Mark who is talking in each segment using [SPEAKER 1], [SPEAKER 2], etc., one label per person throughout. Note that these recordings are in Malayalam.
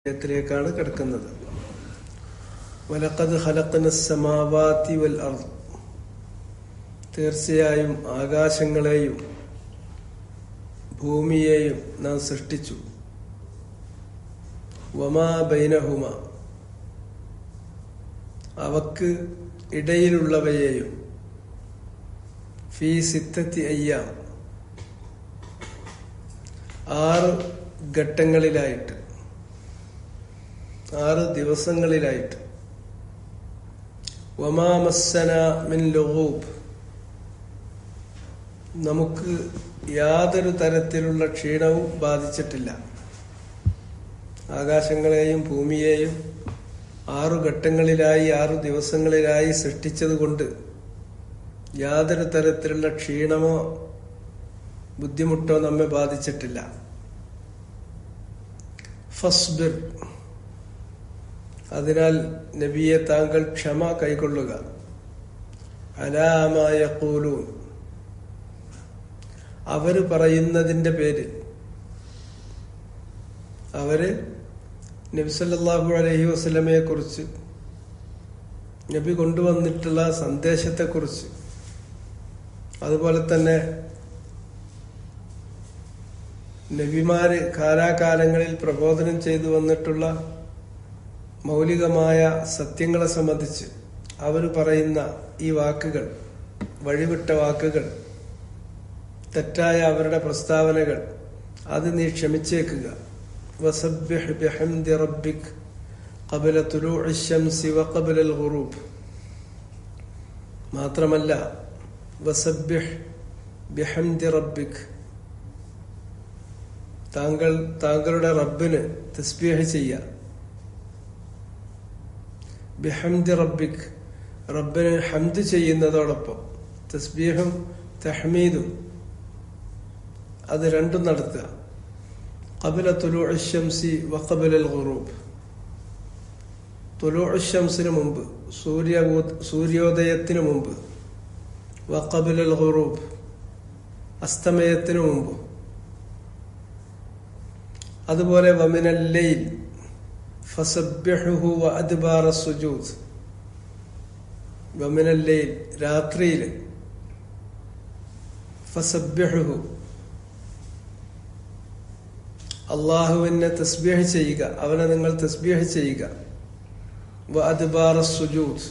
[SPEAKER 1] ത്തിലേക്കാണ് കിടക്കുന്നത്. വലഖദ് ഖലഖ്നസ് സമാവാതി വൽ അർദ്, തീർച്ചയായും ആകാശങ്ങളെയും ഭൂമിയെയും നാം സൃഷ്ടിച്ചു. വമാ ബൈനഹുമ, അവക്ക് ഇടയിലുള്ളവയെയും. ഫീ സിത്തത്തി അയ്യാം, 6 ഘട്ടങ്ങളിലായിട്ട്, 6 ദിവസങ്ങളിലായിട്ട്. വമാ മസ്സനാ മിൻ ലുഗൂബ്, നമുക്ക് യാതൊരു തരത്തിലുള്ള ക്ഷീണവും ബാധിച്ചിട്ടില്ല. ആകാശങ്ങളെയും ഭൂമിയെയും 6 ഘട്ടങ്ങളിലായി 6 ദിവസങ്ങളിലായി സൃഷ്ടിച്ചതുകൊണ്ട് യാതൊരു തരത്തിലുള്ള ക്ഷീണമോ ബുദ്ധിമുട്ടോ നമ്മെ ബാധിച്ചിട്ടില്ല. ഫസ്ബിർ, അതിനാൽ നബിയെ താങ്കൾ ക്ഷമ കൈക്കൊള്ളുക. അലാ മാ യഖൂലൂൻ, അവര് പറയുന്നതിന്റെ പേരിൽ. അവര് നബി സല്ലല്ലാഹു അലൈഹി വസല്ലമയെ കുറിച്ച്, നബി കൊണ്ടുവന്നിട്ടുള്ള സന്ദേശത്തെക്കുറിച്ച്, അതുപോലെ തന്നെ നബിമാര് കാലാകാലങ്ങളിൽ പ്രബോധനം ചെയ്തു വന്നിട്ടുള്ള മൗലികമായ സത്യങ്ങളെ സംബന്ധിച്ച് അവർ പറയുന്ന ഈ വാക്കുകൾ, വഴിവിട്ട വാക്കുകൾ, തെറ്റായ അവരുടെ പ്രസ്താവനകൾ, അത് നീ ക്ഷമിച്ചേക്കുക. വസബ്ബിഹ് ബിഹംദി റബ്ബിക് ഖബ്ല തുലൂഇ ശംസി വഖബ്ല അൽ ഗുറൂബ്. മാത്രമല്ല, വസബ്ബിഹ് ബിഹംദി റബ്ബിക്, താങ്കളുടെ റബ്ബിന് തസ്ബീഹ് ചെയ്യുക. ബിഹംദി റബ്ബിക്, റബ്ബിന് ഹംദ് ചെയ്യുന്നതോടൊപ്പം തസ്ബീഹും തഹ്മീദും അത് രണ്ടും നടത്തുക. ഖബ്ല തുലൂഇ ശംസി വഖബ്ല അൽ ഗുറൂബ്, തുലൂഇ ശംസിന് മുമ്പ്, സൂര്യോദയത്തിനു മുമ്പ്. വഖബ്ല അൽ ഗുറൂബ്, അസ്തമയത്തിനു മുമ്പ്. അതുപോലെ വമിനൽ ലൈൽ ഫസബ്ബിഹുഹു വഅദ്ബാറ സുജൂദ്, വമിനൽ ലൈൽ, രാത്രിയിൽ. ഫസബ്ബിഹുഹു, അല്ലാഹുവിനെ തസ്ബീഹ് ചെയ്യുക, അവനെ നിങ്ങൾ തസ്ബീഹ് ചെയ്യുക. വഅദ്ബാറ സുജൂദ്,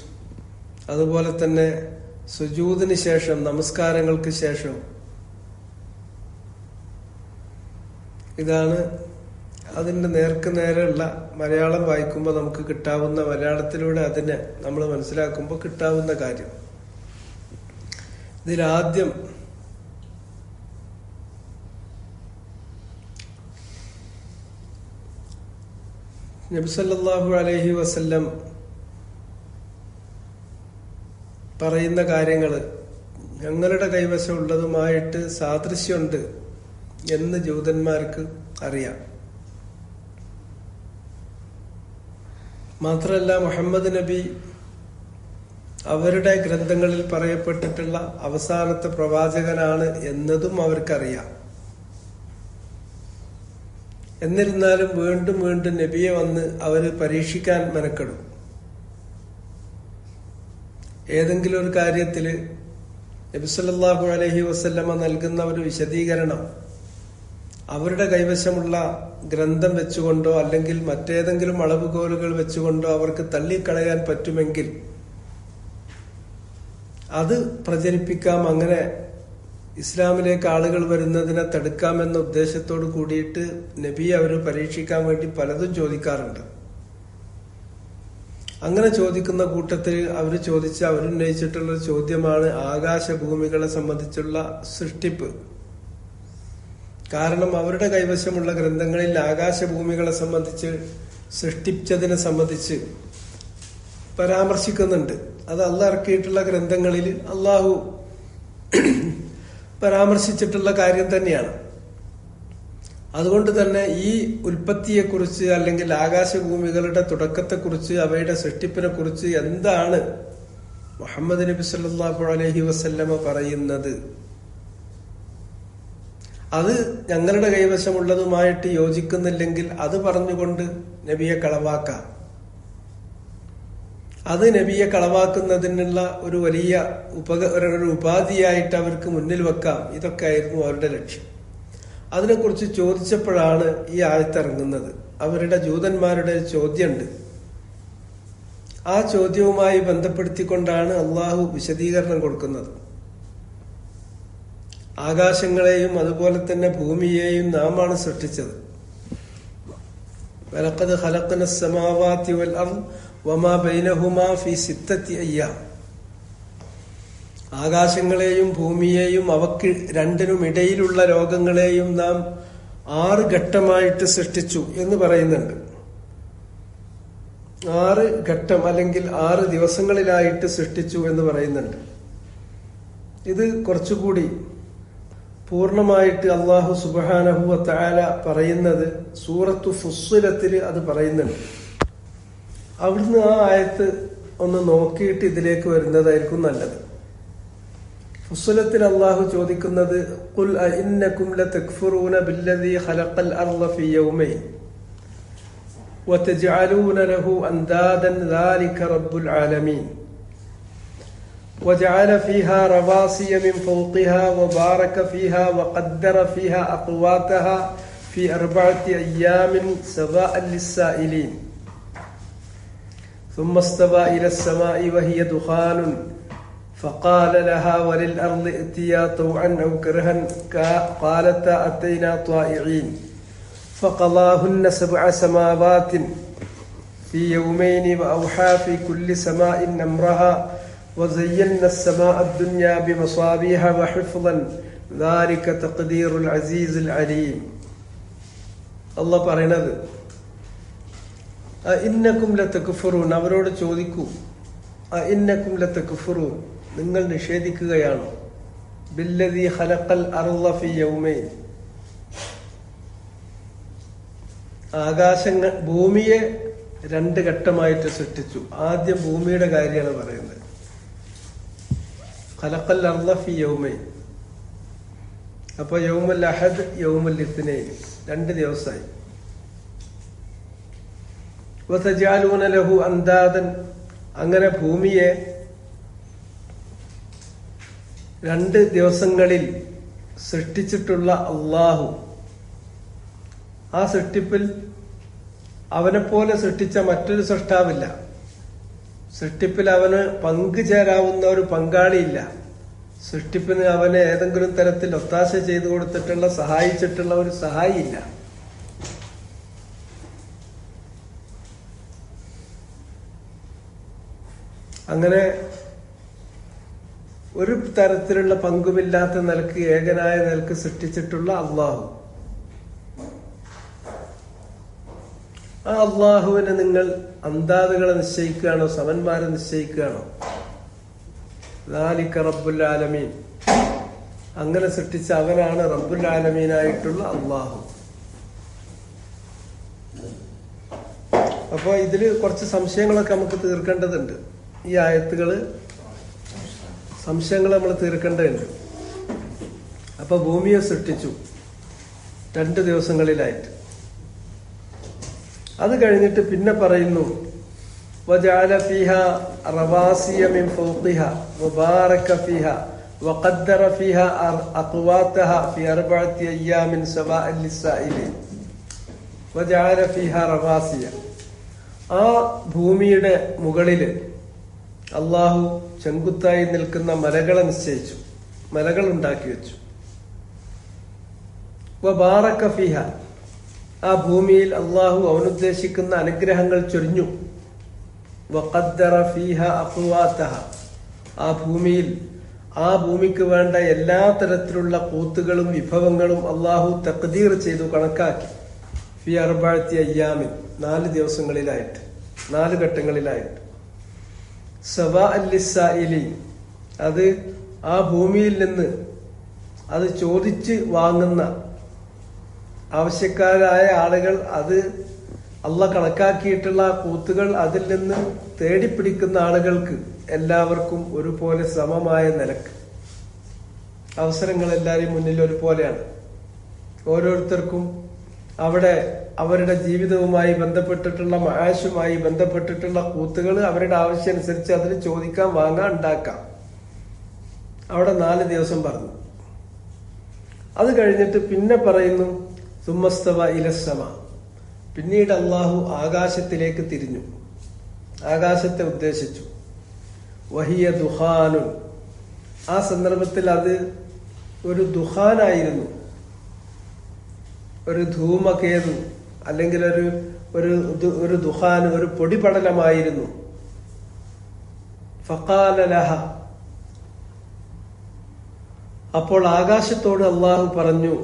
[SPEAKER 1] അതുപോലെ തന്നെ സുജൂദിന് ശേഷം, നമസ്കാരങ്ങൾക്ക് ശേഷം. ഇതാണ് അതിന്റെ നേർക്ക് നേരെയുള്ള മലയാളം വായിക്കുമ്പോൾ നമുക്ക് കിട്ടാവുന്ന, മലയാളത്തിലൂടെ അതിനെ നമ്മൾ മനസ്സിലാക്കുമ്പോൾ കിട്ടാവുന്ന കാര്യം. ഇതിലാദ്യം നബി സല്ലല്ലാഹു അലൈഹി വസല്ലം പറയുന്ന കാര്യങ്ങള് ഞങ്ങളുടെ കൈവശമുള്ളതുമായിട്ട് സാദൃശ്യമുണ്ട് എന്ന് ജൂതന്മാർക്ക് അറിയാം. മാത്രമല്ല, മുഹമ്മദ് നബി അവരുടെ ഗ്രന്ഥങ്ങളിൽ പറയപ്പെട്ടിട്ടുള്ള അവസാനത്തെ പ്രവാചകനാണ് എന്നതും അവർക്കറിയാം. എന്നിരുന്നാലും വീണ്ടും വീണ്ടും നബിയെ വന്ന് അവര് പരീക്ഷിക്കാൻ മെനക്കെടും. ഏതെങ്കിലും ഒരു കാര്യത്തില് നബി സല്ലല്ലാഹു അലൈഹി വസല്ലമ നൽകുന്ന ഒരു വിശദീകരണം അവരുടെ കൈവശമുള്ള ഗ്രന്ഥം വെച്ചുകൊണ്ടോ അല്ലെങ്കിൽ മറ്റേതെങ്കിലും അളവുകോലുകൾ വെച്ചുകൊണ്ടോ അവർക്ക് തള്ളിക്കളയാൻ പറ്റുമെങ്കിൽ അത് പ്രചരിപ്പിക്കാം. അങ്ങനെ ഇസ്ലാമിലേക്ക് ആളുകൾ വരുന്നതിനെ തടുക്കാമെന്ന ഉദ്ദേശത്തോട് കൂടിയിട്ട് നബിയെ അവർ പരീക്ഷിക്കാൻ വേണ്ടി പലതും ചോദിക്കാറുണ്ട്. അങ്ങനെ ചോദിക്കുന്ന കൂട്ടത്തിൽ അവരുന്നയിച്ചിട്ടുള്ള ചോദ്യമാണ് ആകാശഭൂമികളെ സംബന്ധിച്ചുള്ള സൃഷ്ടിപ്പ്. കാരണം അവരുടെ കൈവശമുള്ള ഗ്രന്ഥങ്ങളിൽ ആകാശഭൂമികളെ സംബന്ധിച്ച്, സൃഷ്ടിച്ചതിനെ സംബന്ധിച്ച് പരാമർശിക്കുന്നുണ്ട്. അത് അള്ളാഹ് ഇറക്കിയിട്ടുള്ള ഗ്രന്ഥങ്ങളിൽ അള്ളാഹു പരാമർശിച്ചിട്ടുള്ള കാര്യം തന്നെയാണ്. അതുകൊണ്ട് തന്നെ ഈ ഉൽപ്പത്തിയെക്കുറിച്ച് അല്ലെങ്കിൽ ആകാശഭൂമികളുടെ തുടക്കത്തെക്കുറിച്ച്, അവയുടെ സൃഷ്ടിപ്പിനെ കുറിച്ച് എന്താണ് മുഹമ്മദ് നബി സല്ലല്ലാഹു അലൈഹി വസല്ലമ പറയുന്നത്, അത് ഞങ്ങളുടെ കൈവശമുള്ളതുമായിട്ട് യോജിക്കുന്നില്ലെങ്കിൽ അത് പറഞ്ഞുകൊണ്ട് നബിയെ കളവാക്കാം. അത് നബിയെ കളവാക്കുന്നതിനുള്ള ഒരു വലിയ ഒരു ഉപാധിയായിട്ട് അവർക്ക് മുന്നിൽ വെക്കാം. ഇതൊക്കെ ആയിരുന്നു അവരുടെ ലക്ഷ്യം. അതിനെക്കുറിച്ച് ചോദിച്ചപ്പോഴാണ് ഈ ആയത്തിറങ്ങുന്നത്. അവരുടെ ജൂതന്മാരുടെ ചോദ്യമുണ്ട്. ആ ചോദ്യവുമായി ബന്ധപ്പെടുത്തിക്കൊണ്ടാണ് അള്ളാഹു വിശദീകരണം കൊടുക്കുന്നത്. ആകാശങ്ങളെയും അതുപോലെ തന്നെ ഭൂമിയെയും നാമാണ് സൃഷ്ടിച്ചത്. വലഖദ് ഖലഖ്നസ് സമാവാതി വൽ അർദ് വമാ ബൈനഹുമാ ഫീ സിത്തത്തി അയ്യാം. ആകാശങ്ങളെയും ഭൂമിയെയും അവക്ക് രണ്ടിനും ഇടയിലുള്ള ലോകങ്ങളെയും നാം 6 ഘട്ടമായിട്ട് സൃഷ്ടിച്ചു എന്ന് പറയുന്നുണ്ട്. 6 ഘട്ടം അല്ലെങ്കിൽ 6 ദിവസങ്ങളിലായിട്ട് സൃഷ്ടിച്ചു എന്ന് പറയുന്നുണ്ട്. ഇത് കുറച്ചുകൂടി പൂർണ്ണമായിട്ട് അള്ളാഹു സുബ്ഹാനഹു വ തആല പറയുന്നത് സൂറത്തു ഫുസ്സിലത്തിൽ അത് പറയുന്നുണ്ട്. അവിടുന്ന് ആ ആയത്ത് ഒന്ന് നോക്കിയിട്ട് ഇതിലേക്ക് വരുന്നതായിരിക്കും നല്ലത്. ഫുസ്സിലത്തിൽ അള്ളാഹു ചോദിക്കുന്നത് ഖുൽ അഇന്നകും ലതക്ഫുറൂന ബില്ലദീ ഖലഖൽ അർള ഫീ യൗമൈൻ വതജഅലൂന ലഹു അൻദാദൻ ദാലിക റബ്ബുൽ ആലമീൻ وجعل فيها رواسي من فوقها وبارك فيها وقدر فيها أقواتها في 4 أيام سواء للسائلين ثم استوى إلى السماء وهي دخان فقال لها وللأرض ائتيا طوعا أو كرها قالتا أتينا طائعين فقضاهن 7 سماوات في يومين وأوحى في كل سماء أمرها وزينا السماء الدنيا بمصابيح وحفظا ذلك تقدير العزيز العليم. الله പറയുന്നത് അഇന്നകും ലതക്ഫുറൂൻ, അവരോട് ചോദിക്കൂ, അഇന്നകും ലതക്ഫുറൂൻ, നിങ്ങൾ നിഷേധിക്കുകയാണോ, ബില്ലദീ ഖലഖൽ അർള ഫീ യൗമൈൻ, ആകാശങ്ങൾ ഭൂമിയെ 2 ഘട്ടമായിട്ട് സൃഷ്ടിച്ചു. ആദ്യം ഭൂമിയുടെ കാര്യമാണ് പറയുന്നത്. ഖലഖൽ അർള ഫീ യൗമൈൻ, അപ്പൊ യൗമുൽ അഹദ് യൗമുൽ ഇത്നൈൻ 2 ദിവസമായി. വതജഅലൂന ലഹു അൻദാദൻ, അങ്ങനെ ഭൂമിയെ 2 ദിവസങ്ങളിൽ സൃഷ്ടിച്ചിട്ടുള്ള അള്ളാഹു ആ സൃഷ്ടിപ്പിൽ അവനെപ്പോലെ സൃഷ്ടിച്ച മറ്റൊരു സൃഷ്ടാവില്ല. സൃഷ്ടിപ്പിൽ അവന് പങ്കുചേരാവുന്ന ഒരു പങ്കാളിയില്ല. സൃഷ്ടിപ്പിന് അവന് ഏതെങ്കിലും തരത്തിൽ ഒത്താശ ചെയ്തു കൊടുത്തിട്ടുള്ള സഹായിച്ചിട്ടുള്ള ഒരു സഹായിയില്ല. അങ്ങനെ ഒരു തരത്തിലുള്ള പങ്കുമില്ലാത്ത നിലക്ക് ഏകനായ നിലക്ക് സൃഷ്ടിച്ചിട്ടുള്ള അള്ളാഹു, ആ അള്ളാഹുവിനെ നിങ്ങൾ അന്താദുകളെ നിശ്ചയിക്കുകയാണോ, സമന്മാരെ നിശ്ചയിക്കുകയാണോ? ദാലിക റബ്ബുൽ ആലമീൻ, അങ്ങനെ സൃഷ്ടിച്ച അവനാണ് റബ്ബുൽ ആലമീനായിട്ടുള്ള അള്ളാഹു. അപ്പൊ ഇതില് കുറച്ച് സംശയങ്ങളൊക്കെ നമുക്ക് തീർക്കേണ്ടതുണ്ട്. ഈ ആയത്തുകള് സംശയങ്ങൾ നമ്മൾ തീർക്കേണ്ടതുണ്ട്. അപ്പൊ ഭൂമിയെ സൃഷ്ടിച്ചു 2 ദിവസങ്ങളിലായിട്ട്. അത് കഴിഞ്ഞിട്ട് പിന്നെ പറയുന്നു വജഅല ഫീഹാ റവാസിയ മിൻ ഫൗഖിഹാ വബാറക ഫീഹാ വഖദ്ദറ ഫീഹാ അഖ്വാതഹാ ഫീ 4 അയ്യാമിൻ സവാഅൻ ലിസ്സായിലിൻ. വജഅല ഫീഹാ റവാസിയ, ആ ഭൂമിയുടെ മുകളില് അള്ളാഹു ചെങ്കുത്തായി നിൽക്കുന്ന മലകളെ നിശ്ചയിച്ചു, മലകൾ ഉണ്ടാക്കി വെച്ചു. വബാറക ഫീഹാ, ആ ഭൂമിയിൽ അള്ളാഹു അവനുദ്ദേശിക്കുന്ന അനുഗ്രഹങ്ങൾ ചൊരിഞ്ഞു. വഖദ്ദറ ഫീഹാ അഖ്വാതഹ, ആ ഭൂമിയിൽ ആ ഭൂമിക്ക് വേണ്ട എല്ലാ തരത്തിലുള്ള കൂത്തുകളും വിഭവങ്ങളും അള്ളാഹു തഖ്ദീർ ചെയ്തു, കണക്കാക്കി. ഫി 4 അയ്യാമിൻ, 4 ദിവസങ്ങളിലായിട്ട്, 4 ഘട്ടങ്ങളിലായിട്ട്. സവാഅൻ ലിസ്സായിലീൻ, അത് ആ ഭൂമിയിൽ നിന്ന് അത് ചോദിച്ച് വാങ്ങുന്ന ആവശ്യക്കാരായ ആളുകൾ, അത് അള്ളാഹ് കണക്കാക്കിയിട്ടുള്ള കൂത്തുകൾ അതിൽ നിന്ന് തേടിപ്പിടിക്കുന്ന ആളുകൾക്ക് എല്ലാവർക്കും ഒരുപോലെ സമമായ നിലക്ക് അവസരങ്ങൾ എല്ലാവരും മുന്നിൽ ഒരുപോലെയാണ്. ഓരോരുത്തർക്കും അവിടെ അവരുടെ ജീവിതവുമായി ബന്ധപ്പെട്ടിട്ടുള്ള മആശുമായി ബന്ധപ്പെട്ടിട്ടുള്ള കൂത്തുകൾ അവരുടെ ആവശ്യം അനുസരിച്ച് അതിന് ചോദിക്കാം, വാങ്ങാം, ഉണ്ടാക്കാം. അവിടെ 4 ദിവസം പറഞ്ഞു. അത് കഴിഞ്ഞിട്ട് പിന്നെ പറയുന്നു സുമ്മസ്തവ ഇലസ്സമ. പിന്നീട് അള്ളാഹു ആകാശത്തിലേക്ക് തിരിഞ്ഞു, ആകാശത്തെ ഉദ്ദേശിച്ചു. വഹിയ ദുഹാനുൻ. ആ സന്ദർഭത്തിൽ അത് ഒരു ദുഹാനായിരുന്നു, ഒരു ധൂമകേതു, അല്ലെങ്കിൽ ഒരു ദുഹാൻ, ഒരു പൊടിപടലമായിരുന്നു. ഫഖാല ലഹ. അപ്പോൾ ആകാശത്തോട് അള്ളാഹു പറഞ്ഞു,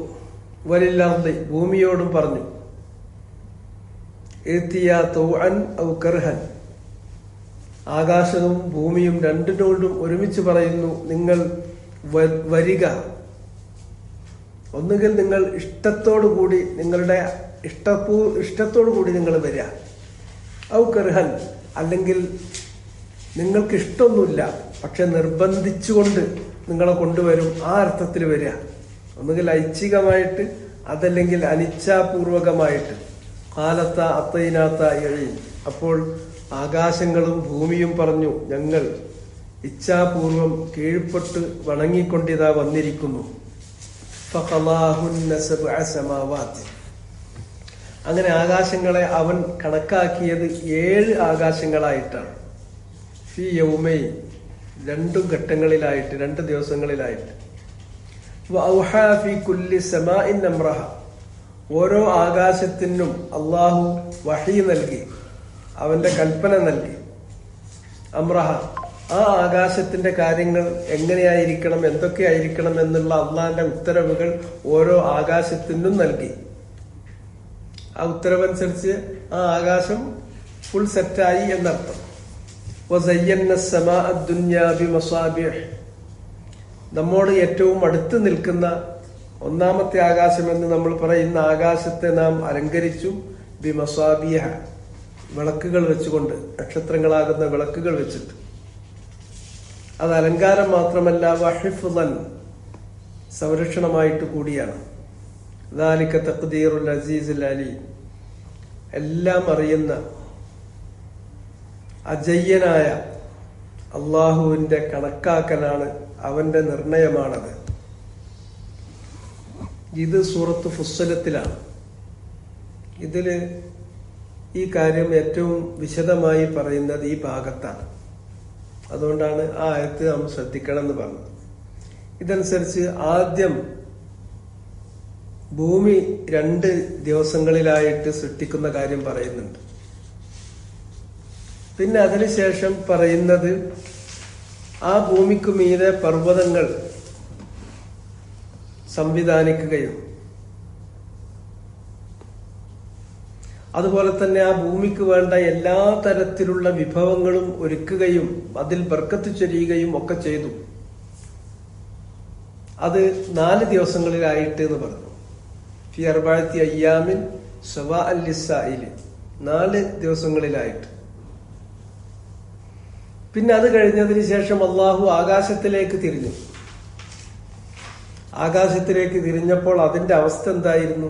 [SPEAKER 1] വലില്ലർദി, ഭൂമിയോടും പറഞ്ഞു, ഇഅ്തിയാ തൗഅൻ ഔ കർഹൻ. ആകാശവും ഭൂമിയും രണ്ടിനോടും ഒരുമിച്ച് പറയുന്നു, നിങ്ങൾ വരിക. ഒന്നുകിൽ നിങ്ങൾ ഇഷ്ടത്തോടുകൂടി, നിങ്ങളുടെ ഇഷ്ടത്തോടുകൂടി നിങ്ങൾ വരിക. ഔ കർഹൻ, അല്ലെങ്കിൽ നിങ്ങൾക്ക് ഇഷ്ടമൊന്നുമില്ല പക്ഷെ നിർബന്ധിച്ചുകൊണ്ട് നിങ്ങളെ കൊണ്ടുവരും. ആ അർത്ഥത്തിൽ വരിക. ഒന്നുകിൽ ഐച്ഛികമായിട്ട്, അതല്ലെങ്കിൽ അനിച്ഛാപൂർവകമായിട്ട്. കാലത്ത അത്തൈനാത്ത എഴി. അപ്പോൾ ആകാശങ്ങളും ഭൂമിയും പറഞ്ഞു, ഞങ്ങൾ ഇച്ഛാപൂർവം കീഴ്പ്പെട്ട് വണങ്ങിക്കൊണ്ടിതാ വന്നിരിക്കുന്നു. ഫഖലാഹുന്ന സബ്അ സമാവാത്ത്. അങ്ങനെ ആകാശങ്ങളെ അവൻ കണക്കാക്കിയത് 7 ആകാശങ്ങളായിട്ടാണ്. ഫി യൗമൈൻ, 2 ഘട്ടങ്ങളിലായിട്ട്, 2 ദിവസങ്ങളിലായിട്ട്. വഔഹാ ഫി കുല്ലി സമാഇൻ അംറഹ. ഓരോ ആകാശത്തിനും അള്ളാഹു വഹി നൽകി, അവന്റെ കൽപ്പന നൽകി. അംറഹ, ആ ആകാശത്തിന്റെ കാര്യങ്ങൾ എങ്ങനെയായിരിക്കണം, എന്തൊക്കെയായിരിക്കണം എന്നുള്ള അള്ളാന്റെ ഉത്തരവുകൾ ഓരോ ആകാശത്തിനും നൽകി. ആ ഉത്തരവനുസരിച്ച് ആ ആകാശം ഫുൾ സെറ്റായി എന്നർത്ഥം. വസയ്യന്ന സമാഅ ദുനിയാ ബിമസാബിഹ്. നമ്മോട് ഏറ്റവും അടുത്ത് നിൽക്കുന്ന 1ാമത്തെ ആകാശം എന്ന് നമ്മൾ പറയുന്ന ആകാശത്തെ നാം അലങ്കരിച്ചു. ബിമസാബിഹ, വിളക്കുകൾ വെച്ചുകൊണ്ട്, നക്ഷത്രങ്ങളാകുന്ന വിളക്കുകൾ വെച്ചിട്ട്. അത് അലങ്കാരം മാത്രമല്ല, വഹിഫ്ളൻ, സംരക്ഷണമായിട്ട് കൂടിയാണ്. ദാലിക തഖ്ദീറുൽ അസീസുൽ അലീം. എല്ലാം അറിയുന്ന അജയ്യനായ അള്ളാഹുവിന്റെ കണക്കാക്കലാണ്, അവന്റെ നിർണയമാണത്. ഇത് സൂറത്ത് ഫുസ്സലത്തിലാണ്. ഇതില് ഈ കാര്യം ഏറ്റവും വിശദമായി പറയുന്നത് ഈ ഭാഗത്താണ്. അതുകൊണ്ടാണ് ആ ആയത്ത് നാം ശ്രദ്ധിക്കണം എന്ന് പറഞ്ഞത്. ഇതനുസരിച്ച് ആദ്യം ഭൂമി 2 ദിവസങ്ങളിലായിട്ട് സൃഷ്ടിക്കുന്ന കാര്യം പറയുന്നുണ്ട്. പിന്നെ അതിനുശേഷം പറയുന്നത് ആ ഭൂമിക്ക് മീതെ പർവ്വതങ്ങൾ സംവിധാനിക്കുകയും അതുപോലെ തന്നെ ആ ഭൂമിക്ക് വേണ്ട എല്ലാ തരത്തിലുള്ള വിഭവങ്ങളും ഒരുക്കുകയും അതിൽ ബർക്കത്ത് ചൊരിയുകയും ഒക്കെ ചെയ്തു. അത് 4 ദിവസങ്ങളിലായിട്ട് എന്ന് പറഞ്ഞു. ഫി അർബഅത്തി അയ്യാമിൻ സവാഅൻ ലിസ്സായിലി, 4 ദിവസങ്ങളിലായിട്ട്. പിന്നെ അത് കഴിഞ്ഞതിന് ശേഷം അള്ളാഹു ആകാശത്തിലേക്ക് തിരിഞ്ഞു. ആകാശത്തിലേക്ക് തിരിഞ്ഞപ്പോൾ അതിന്റെ അവസ്ഥ എന്തായിരുന്നു?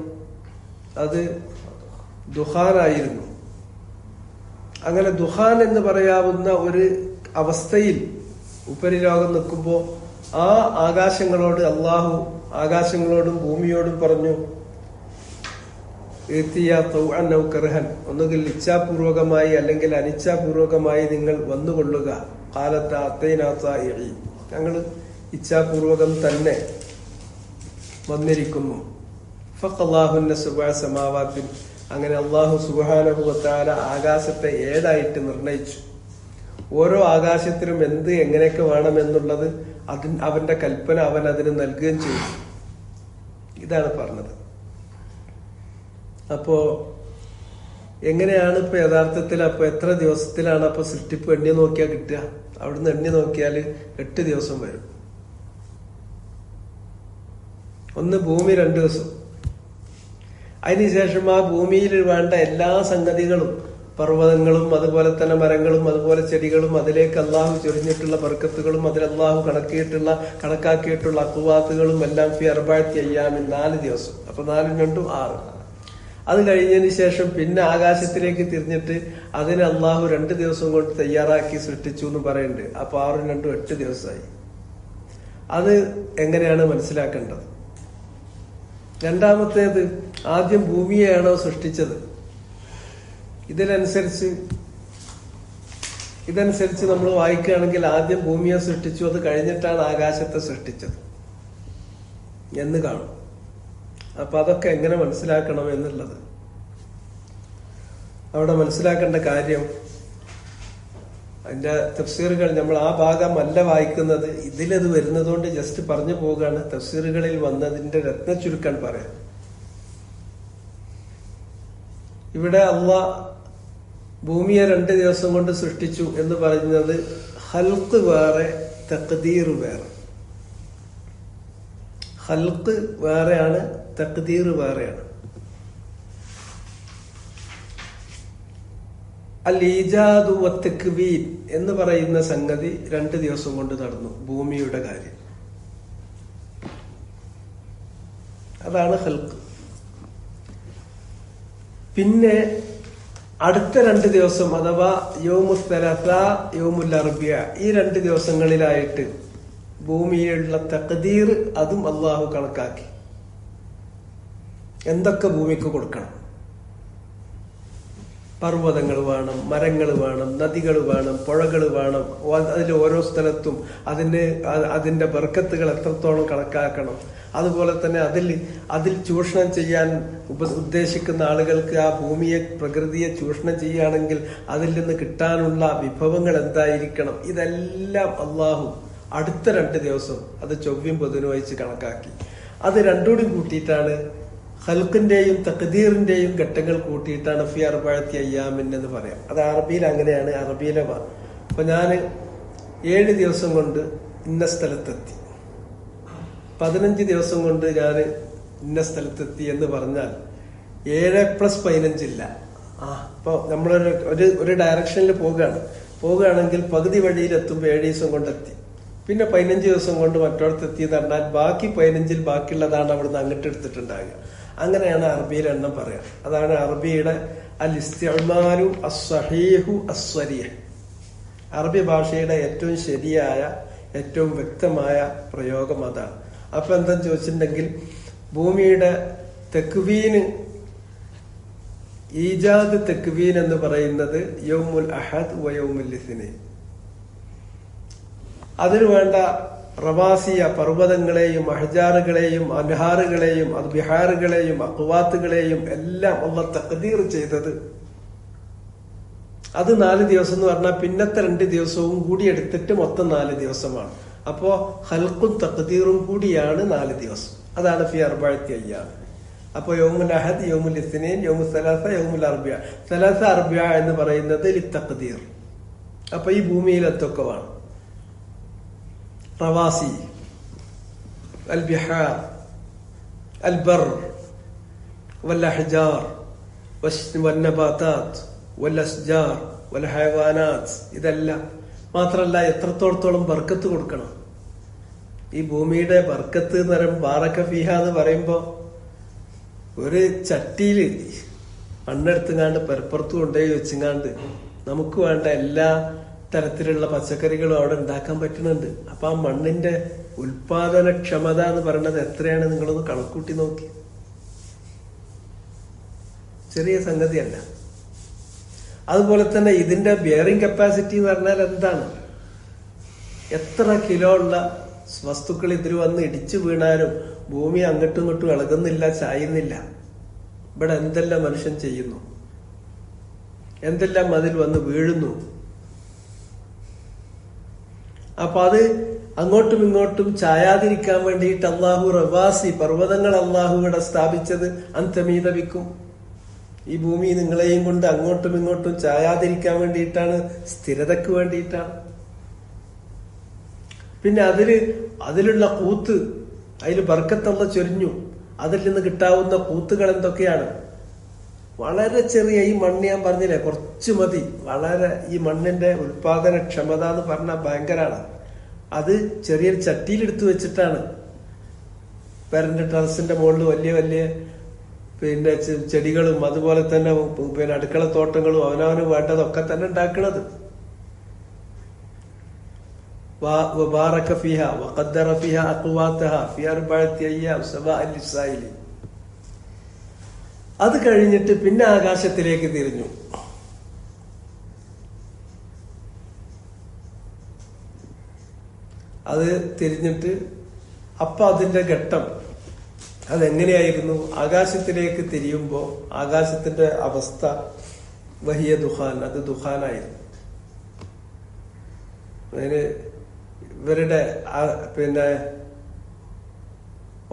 [SPEAKER 1] അത് ദുഹാനായിരുന്നു. അങ്ങനെ ദുഹാൻ എന്ന് പറയാവുന്ന ഒരു അവസ്ഥയിൽ ഉപരിലോകം നിൽക്കുമ്പോൾ ആ ആകാശങ്ങളോട് അള്ളാഹു, ആകാശങ്ങളോടും ഭൂമിയോടും പറഞ്ഞു, കർഹൻ, ഒന്നുകിൽ ഇച്ഛാപൂർവകമായി അല്ലെങ്കിൽ അനിച്ഛാപൂർവകമായി നിങ്ങൾ വന്നുകൊള്ളുക. കാലത്ത് അത്തൈനാത്ത എഴി, ഞങ്ങൾ ഇച്ഛാപൂർവകം തന്നെ വന്നിരിക്കുന്നു. ഫഖല്ലാഹുന്ന സബ്അ സമാവാത്തിൻ. അങ്ങനെ അള്ളാഹു സുബ്ഹാനഹു വ തആല ആകാശത്തെ 7 ആയിട്ട് നിർണയിച്ചു. ഓരോ ആകാശത്തിനും എന്ത് എങ്ങനെയൊക്കെ വേണമെന്നുള്ളത് അവന്റെ കൽപ്പന അവൻ അതിന് നൽകുകയും ചെയ്തു. ഇതാണ് പറഞ്ഞത്. അപ്പോ എങ്ങനെയാണ് ഇപ്പൊ യഥാർത്ഥത്തിൽ അപ്പൊ എത്ര ദിവസത്തിലാണ് അപ്പൊ സൃഷ്ടിപ്പ് എണ്ണി നോക്കിയാൽ കിട്ടുക? അവിടുന്ന് എണ്ണി നോക്കിയാൽ 8 ദിവസം വരും. ഒന്ന് ഭൂമി 2 ദിവസം. അതിനുശേഷം ആ ഭൂമിയിൽ വേണ്ട എല്ലാ സംഗതികളും, പർവ്വതങ്ങളും അതുപോലെ തന്നെ മരങ്ങളും അതുപോലെ ചെടികളും, അതിലേക്ക് അള്ളാഹു ചൊരിഞ്ഞിട്ടുള്ള ബർക്കത്തുകളും, അതിൽ അള്ളാഹു കണക്കാക്കിയിട്ടുള്ള അഖ്വാത്തുകളും എല്ലാം ഫി അർബഅത്തി അയ്യാമിൻ, 4 ദിവസം. അപ്പൊ 4 × 2 6. അത് കഴിഞ്ഞതിന് ശേഷം പിന്നെ ആകാശത്തിലേക്ക് തിരിഞ്ഞിട്ട് അതിനെ അള്ളാഹു 2 ദിവസം കൊണ്ട് തയ്യാറാക്കി സൃഷ്ടിച്ചു എന്ന് പറയുന്നുണ്ട്. അപ്പൊ 6 2 8 ദിവസമായി. അത് എങ്ങനെയാണ് മനസ്സിലാക്കേണ്ടത്? രണ്ടാമത്തേത്, ആദ്യം ഭൂമിയെയാണോ സൃഷ്ടിച്ചത്? ഇതനുസരിച്ച് നമ്മൾ വായിക്കുകയാണെങ്കിൽ ആദ്യം ഭൂമിയെ സൃഷ്ടിച്ചു, അത് കഴിഞ്ഞിട്ടാണ് ആകാശത്തെ സൃഷ്ടിച്ചത് എന്ന് കാണും. അപ്പൊ അതൊക്കെ എങ്ങനെ മനസ്സിലാക്കണം എന്നുള്ളത് അവിടെ മനസ്സിലാക്കേണ്ട കാര്യം, അതിന്റെ തഫ്സീറുകൾ നമ്മൾ ആ ഭാഗം അല്ല വായിക്കുന്നത്, ഇതിലത് വരുന്നതുകൊണ്ട് ജസ്റ്റ് പറഞ്ഞു പോവുകയാണ്. തഫ്സീറുകളിൽ വന്നതിന്റെ രത്ന ചുരുക്കാൻ പറയാം. ഇവിടെ അള്ളാഹ് ഭൂമിയെ 2 ദിവസം കൊണ്ട് സൃഷ്ടിച്ചു എന്ന് പറയുന്നത് ഖൽഖ് വേറെ, തഖ്ദീർ വേറെ. ഖൽഖ് വേറെയാണ്, തഖ്ദീർ വേറെയാണ്. അൽ ഈജാദു വത്തക്വീൻ എന്ന് പറയുന്ന സംഗതി 2 ദിവസം കൊണ്ട് നടന്നു. ഭൂമിയുടെ കാര്യം അതാണ് ഖൽഖ്. പിന്നെ അടുത്ത 2 ദിവസം അഥവാ യൗമുൽ സലാസ, യൗമുൽ അർബിയ, ഈ 2 ദിവസങ്ങളിലായിട്ട് ഭൂമിയിലുള്ള തഖ്ദീർ അതും അള്ളാഹു കണക്കാക്കി. എന്തൊക്കെ ഭൂമിക്ക് കൊടുക്കണം? പർവ്വതങ്ങൾ വേണം, മരങ്ങൾ വേണം, നദികൾ വേണം, പുഴകൾ വേണം. അതിൽ ഓരോ സ്ഥലത്തും അതിന്റെ ബർക്കത്തുകൾ എത്രത്തോളം കണക്കാക്കണം. അതുപോലെ തന്നെ അതിൽ ചൂഷണം ചെയ്യാൻ ഉദ്ദേശിക്കുന്ന ആളുകൾക്ക് ആ ഭൂമിയെ, പ്രകൃതിയെ ചൂഷണം ചെയ്യുകയാണെങ്കിൽ അതിൽ നിന്ന് കിട്ടാനുള്ള വിഭവങ്ങൾ എന്തായിരിക്കണം, ഇതെല്ലാം അള്ളാഹു അടുത്ത 2 ദിവസം അത് ചൊവ്വയും ബുധനും വെച്ച് കണക്കാക്കി. അത് രണ്ടുകൂടി കൂട്ടിയിട്ടാണ് ഖൽഖിന്റെയും തഖ്ദീറിന്റെയും ഘട്ടങ്ങൾ കൂട്ടിയിട്ടാണ് ഫി അർബഅത്തി അയ്യാമിൻ എന്ന് പറയാം. അത് അറബിയിൽ അങ്ങനെയാണ്. അറബിയിലെ അപ്പൊ ഞാൻ 7 ദിവസം കൊണ്ട് ഇന്ന സ്ഥലത്തെത്തി, 15 ദിവസം കൊണ്ട് ഞാൻ ഇന്ന സ്ഥലത്തെത്തി എന്ന് പറഞ്ഞാൽ 7 + 15 ഇല്ല. ഇപ്പൊ നമ്മളൊരു ഡയറക്ഷനിൽ പോകുകയാണെങ്കിൽ പകുതി വഴിയിലെത്തുമ്പോൾ 7 ദിവസം കൊണ്ടെത്തി. പിന്നെ 15 ദിവസം കൊണ്ട് മറ്റോടത്തെത്തി എന്ന് പറഞ്ഞാൽ ബാക്കി 15ൽ ബാക്കിയുള്ളതാണ് അവിടുന്ന് അങ്ങോട്ട് എടുത്തിട്ടുണ്ടാകുക. അങ്ങനെയാണ് അറബിയിൽ എണ്ണം പറയാം. അതാണ് അറബിയുടെ അൽ ഇസ്തിഅ്മാലു അസ്സഹീഹു അസ്സരീഹ്. അറബി ഭാഷയുടെ ഏറ്റവും ശരിയായ, ഏറ്റവും വ്യക്തമായ പ്രയോഗം അതാണ്. അപ്പൊ എന്താന്ന് ചോദിച്ചിട്ടുണ്ടെങ്കിൽ ഭൂമിയുടെ തെക്വീന്, ഈജാദ് തെക്വീൻ എന്ന് പറയുന്നത് യൗമുൽ അഹദ് വ യൗമുൽ ഇസ്നൈൻ. അതിനു വേണ്ട റവാസിയ, പർവ്വതങ്ങളെയും അഹ്ജാറുകളെയും അൻഹാറുകളെയും ബിഹാറുകളെയും അഖ്വാത്തുകളെയും എല്ലാം അല്ലാഹു തഖ്ദീർ ചെയ്തത് അത് 4 ദിവസം എന്ന് പറഞ്ഞാൽ പിന്നത്തെ 2 ദിവസവും കൂടി എടുത്തിട്ട് മൊത്തം 4 ദിവസമാണ്. അപ്പോ ഖൽഖും തഖ്ദീറും കൂടിയാണ് 4 ദിവസം. അതാണ് ഫി അർബഅത്തി അയ്യാം. അപ്പൊ യൗമുൽ അഹദ്, യൗമുൽ ഇസ്നൈൻ, യൗമുൽ സലാസ, യൗമുൽ അർബിയ. സലാസ അർബിയ എന്ന് പറയുന്നത് ലിത്തഖ്ദീർ. അപ്പൊ ഈ ഭൂമിയിൽ എന്തൊക്കെ വേണം? റവാസി, അൽ ബിഹാർ, അൽ ബർ, വൽ അഹ്ജാർ, വൽ നബാതാത്ത്, വൽ അസ്ജാർ, വൽ ഹയവാനാത്ത്. ഇതെല്ലാം മാത്രമല്ല എത്രത്തോളത്തോളം ബർക്കത്ത് കൊടുക്കണം. ഈ ഭൂമിയുടെ ബർക്കത്ത് എന്ന് പറയുമ്പോൾ ബാറക ഫീഹ എന്ന് പറയുമ്പോ ഒരു ചട്ടിയില് മണ്ണെടുത്തുങ്ങാണ്ട് പെരപ്പുറത്ത് കൊണ്ടുപോയി വെച്ചുങ്ങാണ്ട് നമുക്ക് വേണ്ട എല്ലാ തരത്തിലുള്ള പച്ചക്കറികളും അവിടെ ഉണ്ടാക്കാൻ പറ്റുന്നുണ്ട്. അപ്പൊ ആ മണ്ണിന്റെ ഉൽപാദനക്ഷമത എന്ന് പറയുന്നത് എത്രയാണ്? നിങ്ങളൊന്ന് കണക്കൂട്ടി നോക്കി. ചെറിയ സംഗതിയല്ല. അതുപോലെ തന്നെ ഇതിന്റെ ബിയറിംഗ് കപ്പാസിറ്റി എന്ന് പറഞ്ഞാൽ എന്താണ്? എത്ര കിലോ ഉള്ള വസ്തുക്കൾ ഇതിൽ വന്ന് ഇടിച്ചു വീണാലും ഭൂമി അങ്ങോട്ടും ഇങ്ങോട്ടും ഇളകുന്നില്ല, ചായുന്നില്ല. ഇവിടെ എന്തെല്ലാം മനുഷ്യൻ ചെയ്യുന്നു, എന്തെല്ലാം അതിൽ വന്ന് വീഴുന്നു. അപ്പൊ അത് അങ്ങോട്ടും ഇങ്ങോട്ടും ചായാതിരിക്കാൻ വേണ്ടിയിട്ട് അള്ളാഹു റവാസി, പർവ്വതങ്ങൾ അള്ളാഹു ഇവിടെ സ്ഥാപിച്ചത് അന്തമീതവിക്കും. ഈ ഭൂമി നിങ്ങളെയും കൊണ്ട് അങ്ങോട്ടും ഇങ്ങോട്ടും ചായാതിരിക്കാൻ വേണ്ടിയിട്ടാണ്, സ്ഥിരതയ്ക്ക് വേണ്ടിയിട്ടാണ്. പിന്നെ അതിലുള്ള കൂത്ത്, അതിൽ ബർക്കത്തുള്ള ചൊരിഞ്ഞു. അതിൽ നിന്ന് കിട്ടാവുന്ന കൂത്തുകൾ എന്തൊക്കെയാണ്? വളരെ ചെറിയ ഈ മണ്ണ്, ഞാൻ പറഞ്ഞില്ലേ കുറച്ച് മതി. വളരെ ഈ മണ്ണിന്റെ ഉൽപാദന ക്ഷമത എന്ന് പറഞ്ഞാൽ ഭയങ്കരാണ്. അത് ചെറിയൊരു ചട്ടിയിലെടുത്ത് വെച്ചിട്ടാണ് പെരന്റെ ടെറസിന്റെ മുകളിൽ വലിയ വലിയ പിന്നെ ചെടികളും അതുപോലെ തന്നെ പിന്നെ അടുക്കളത്തോട്ടങ്ങളും അവനവന് വേണ്ടതൊക്കെ തന്നെ ഉണ്ടാക്കുന്നത്. അത് കഴിഞ്ഞിട്ട് പിന്നെ ആകാശത്തിലേക്ക് തിരിഞ്ഞു. അത് തിരിഞ്ഞിട്ട് അപ്പൊ അതിന്റെ ഘട്ടം അതെങ്ങനെയായിരുന്നു? ആകാശത്തിലേക്ക് തിരിയുമ്പോ ആകാശത്തിന്റെ അവസ്ഥ വഹിയ ദുഖാൻ, അത് ദുഖാനായിരുന്നു. അതിന് ഇവരുടെ പിന്നെ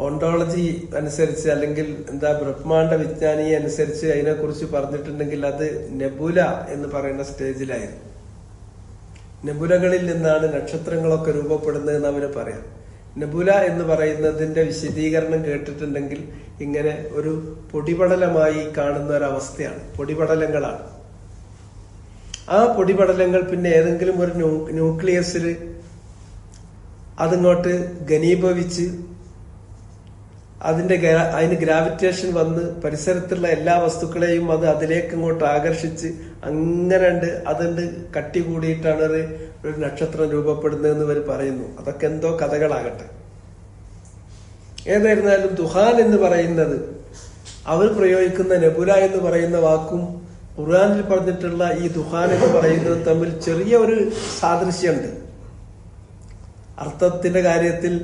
[SPEAKER 1] ഓണ്ടോളജി അനുസരിച്ച്, അല്ലെങ്കിൽ എന്താ ബ്രഹ്മാണ്ഡ വിജ്ഞാനി അനുസരിച്ച് അതിനെക്കുറിച്ച് പറഞ്ഞിട്ടുണ്ടെങ്കിൽ അത് നെബുല എന്ന് പറയുന്ന സ്റ്റേജിലായിരുന്നു. നെബുലകളിൽ നിന്നാണ് നക്ഷത്രങ്ങളൊക്കെ രൂപപ്പെടുന്നതെന്ന് അവര് പറയാം. നെബുല എന്ന് പറയുന്നതിന്റെ വിശദീകരണം കേട്ടിട്ടുണ്ടെങ്കിൽ ഇങ്ങനെ ഒരു പൊടിപടലമായി കാണുന്ന ഒരവസ്ഥയാണ്. പൊടിപടലങ്ങളാണ്. ആ പൊടിപടലങ്ങൾ പിന്നെ ഏതെങ്കിലും ഒരു ന്യൂക്ലിയസിൽ അതിങ്ങോട്ട് ഘനീഭവിച്ച് അതിന് ഗ്രാവിറ്റേഷൻ വന്ന് പരിസരത്തുള്ള എല്ലാ വസ്തുക്കളെയും അത് അതിലേക്ക് ഇങ്ങോട്ട് ആകർഷിച്ച് അങ്ങനെ അതുണ്ട് കട്ടി കൂടിയിട്ടാണ് ഒരു നക്ഷത്രം രൂപപ്പെടുന്നതെന്ന് ഇവർ പറയുന്നു. അതൊക്കെ എന്തോ കഥകളാകട്ടെ. ഏതായിരുന്നാലും ദുഹാൻ എന്ന് പറയുന്നത്, അവർ പ്രയോഗിക്കുന്ന നെബുല എന്ന് പറയുന്ന വാക്കും ഖുർആനിൽ പറഞ്ഞിട്ടുള്ള ഈ ദുഹാൻ എന്ന് പറയുന്നത് തമ്മിൽ ചെറിയ ഒരു സാദൃശ്യമുണ്ട്. അർത്ഥത്തിന്റെ കാര്യത്തിൽ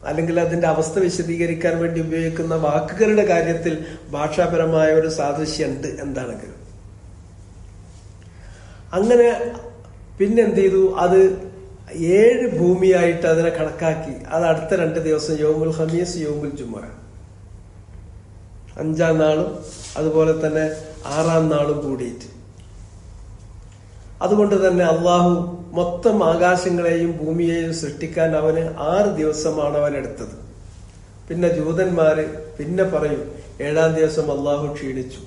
[SPEAKER 1] അല്ലെങ്കിൽ അതിന്റെ അവസ്ഥ വിശദീകരിക്കാൻ വേണ്ടി ഉപയോഗിക്കുന്ന വാക്കുകളുടെ കാര്യത്തിൽ ഭാഷാപരമായ ഒരു സാദൃശ്യമുണ്ട് എന്താണെങ്കിലും. അങ്ങനെ പിന്നെന്ത് ചെയ്തു? അത് 7 ഭൂമിയായിട്ട് അതിനെ കണക്കാക്കി. അത് അടുത്ത 2 ദിവസം യൗമുൽ ഖമീസ്, യൗമുൽ ജുമുഅ, 5-ാം നാളും അതുപോലെ തന്നെ 6-ാം നാളും കൂടിയിട്ട്. അതുകൊണ്ട് തന്നെ അള്ളാഹു മൊത്തം ആകാശങ്ങളെയും ഭൂമിയെയും സൃഷ്ടിക്കാൻ അവന് 6 ദിവസമാണ് അവൻ എടുത്തത്. പിന്നെ ജൂതന്മാര് പിന്നെ പറയും 7-ാം ദിവസം അള്ളാഹു ക്ഷീണിച്ചു.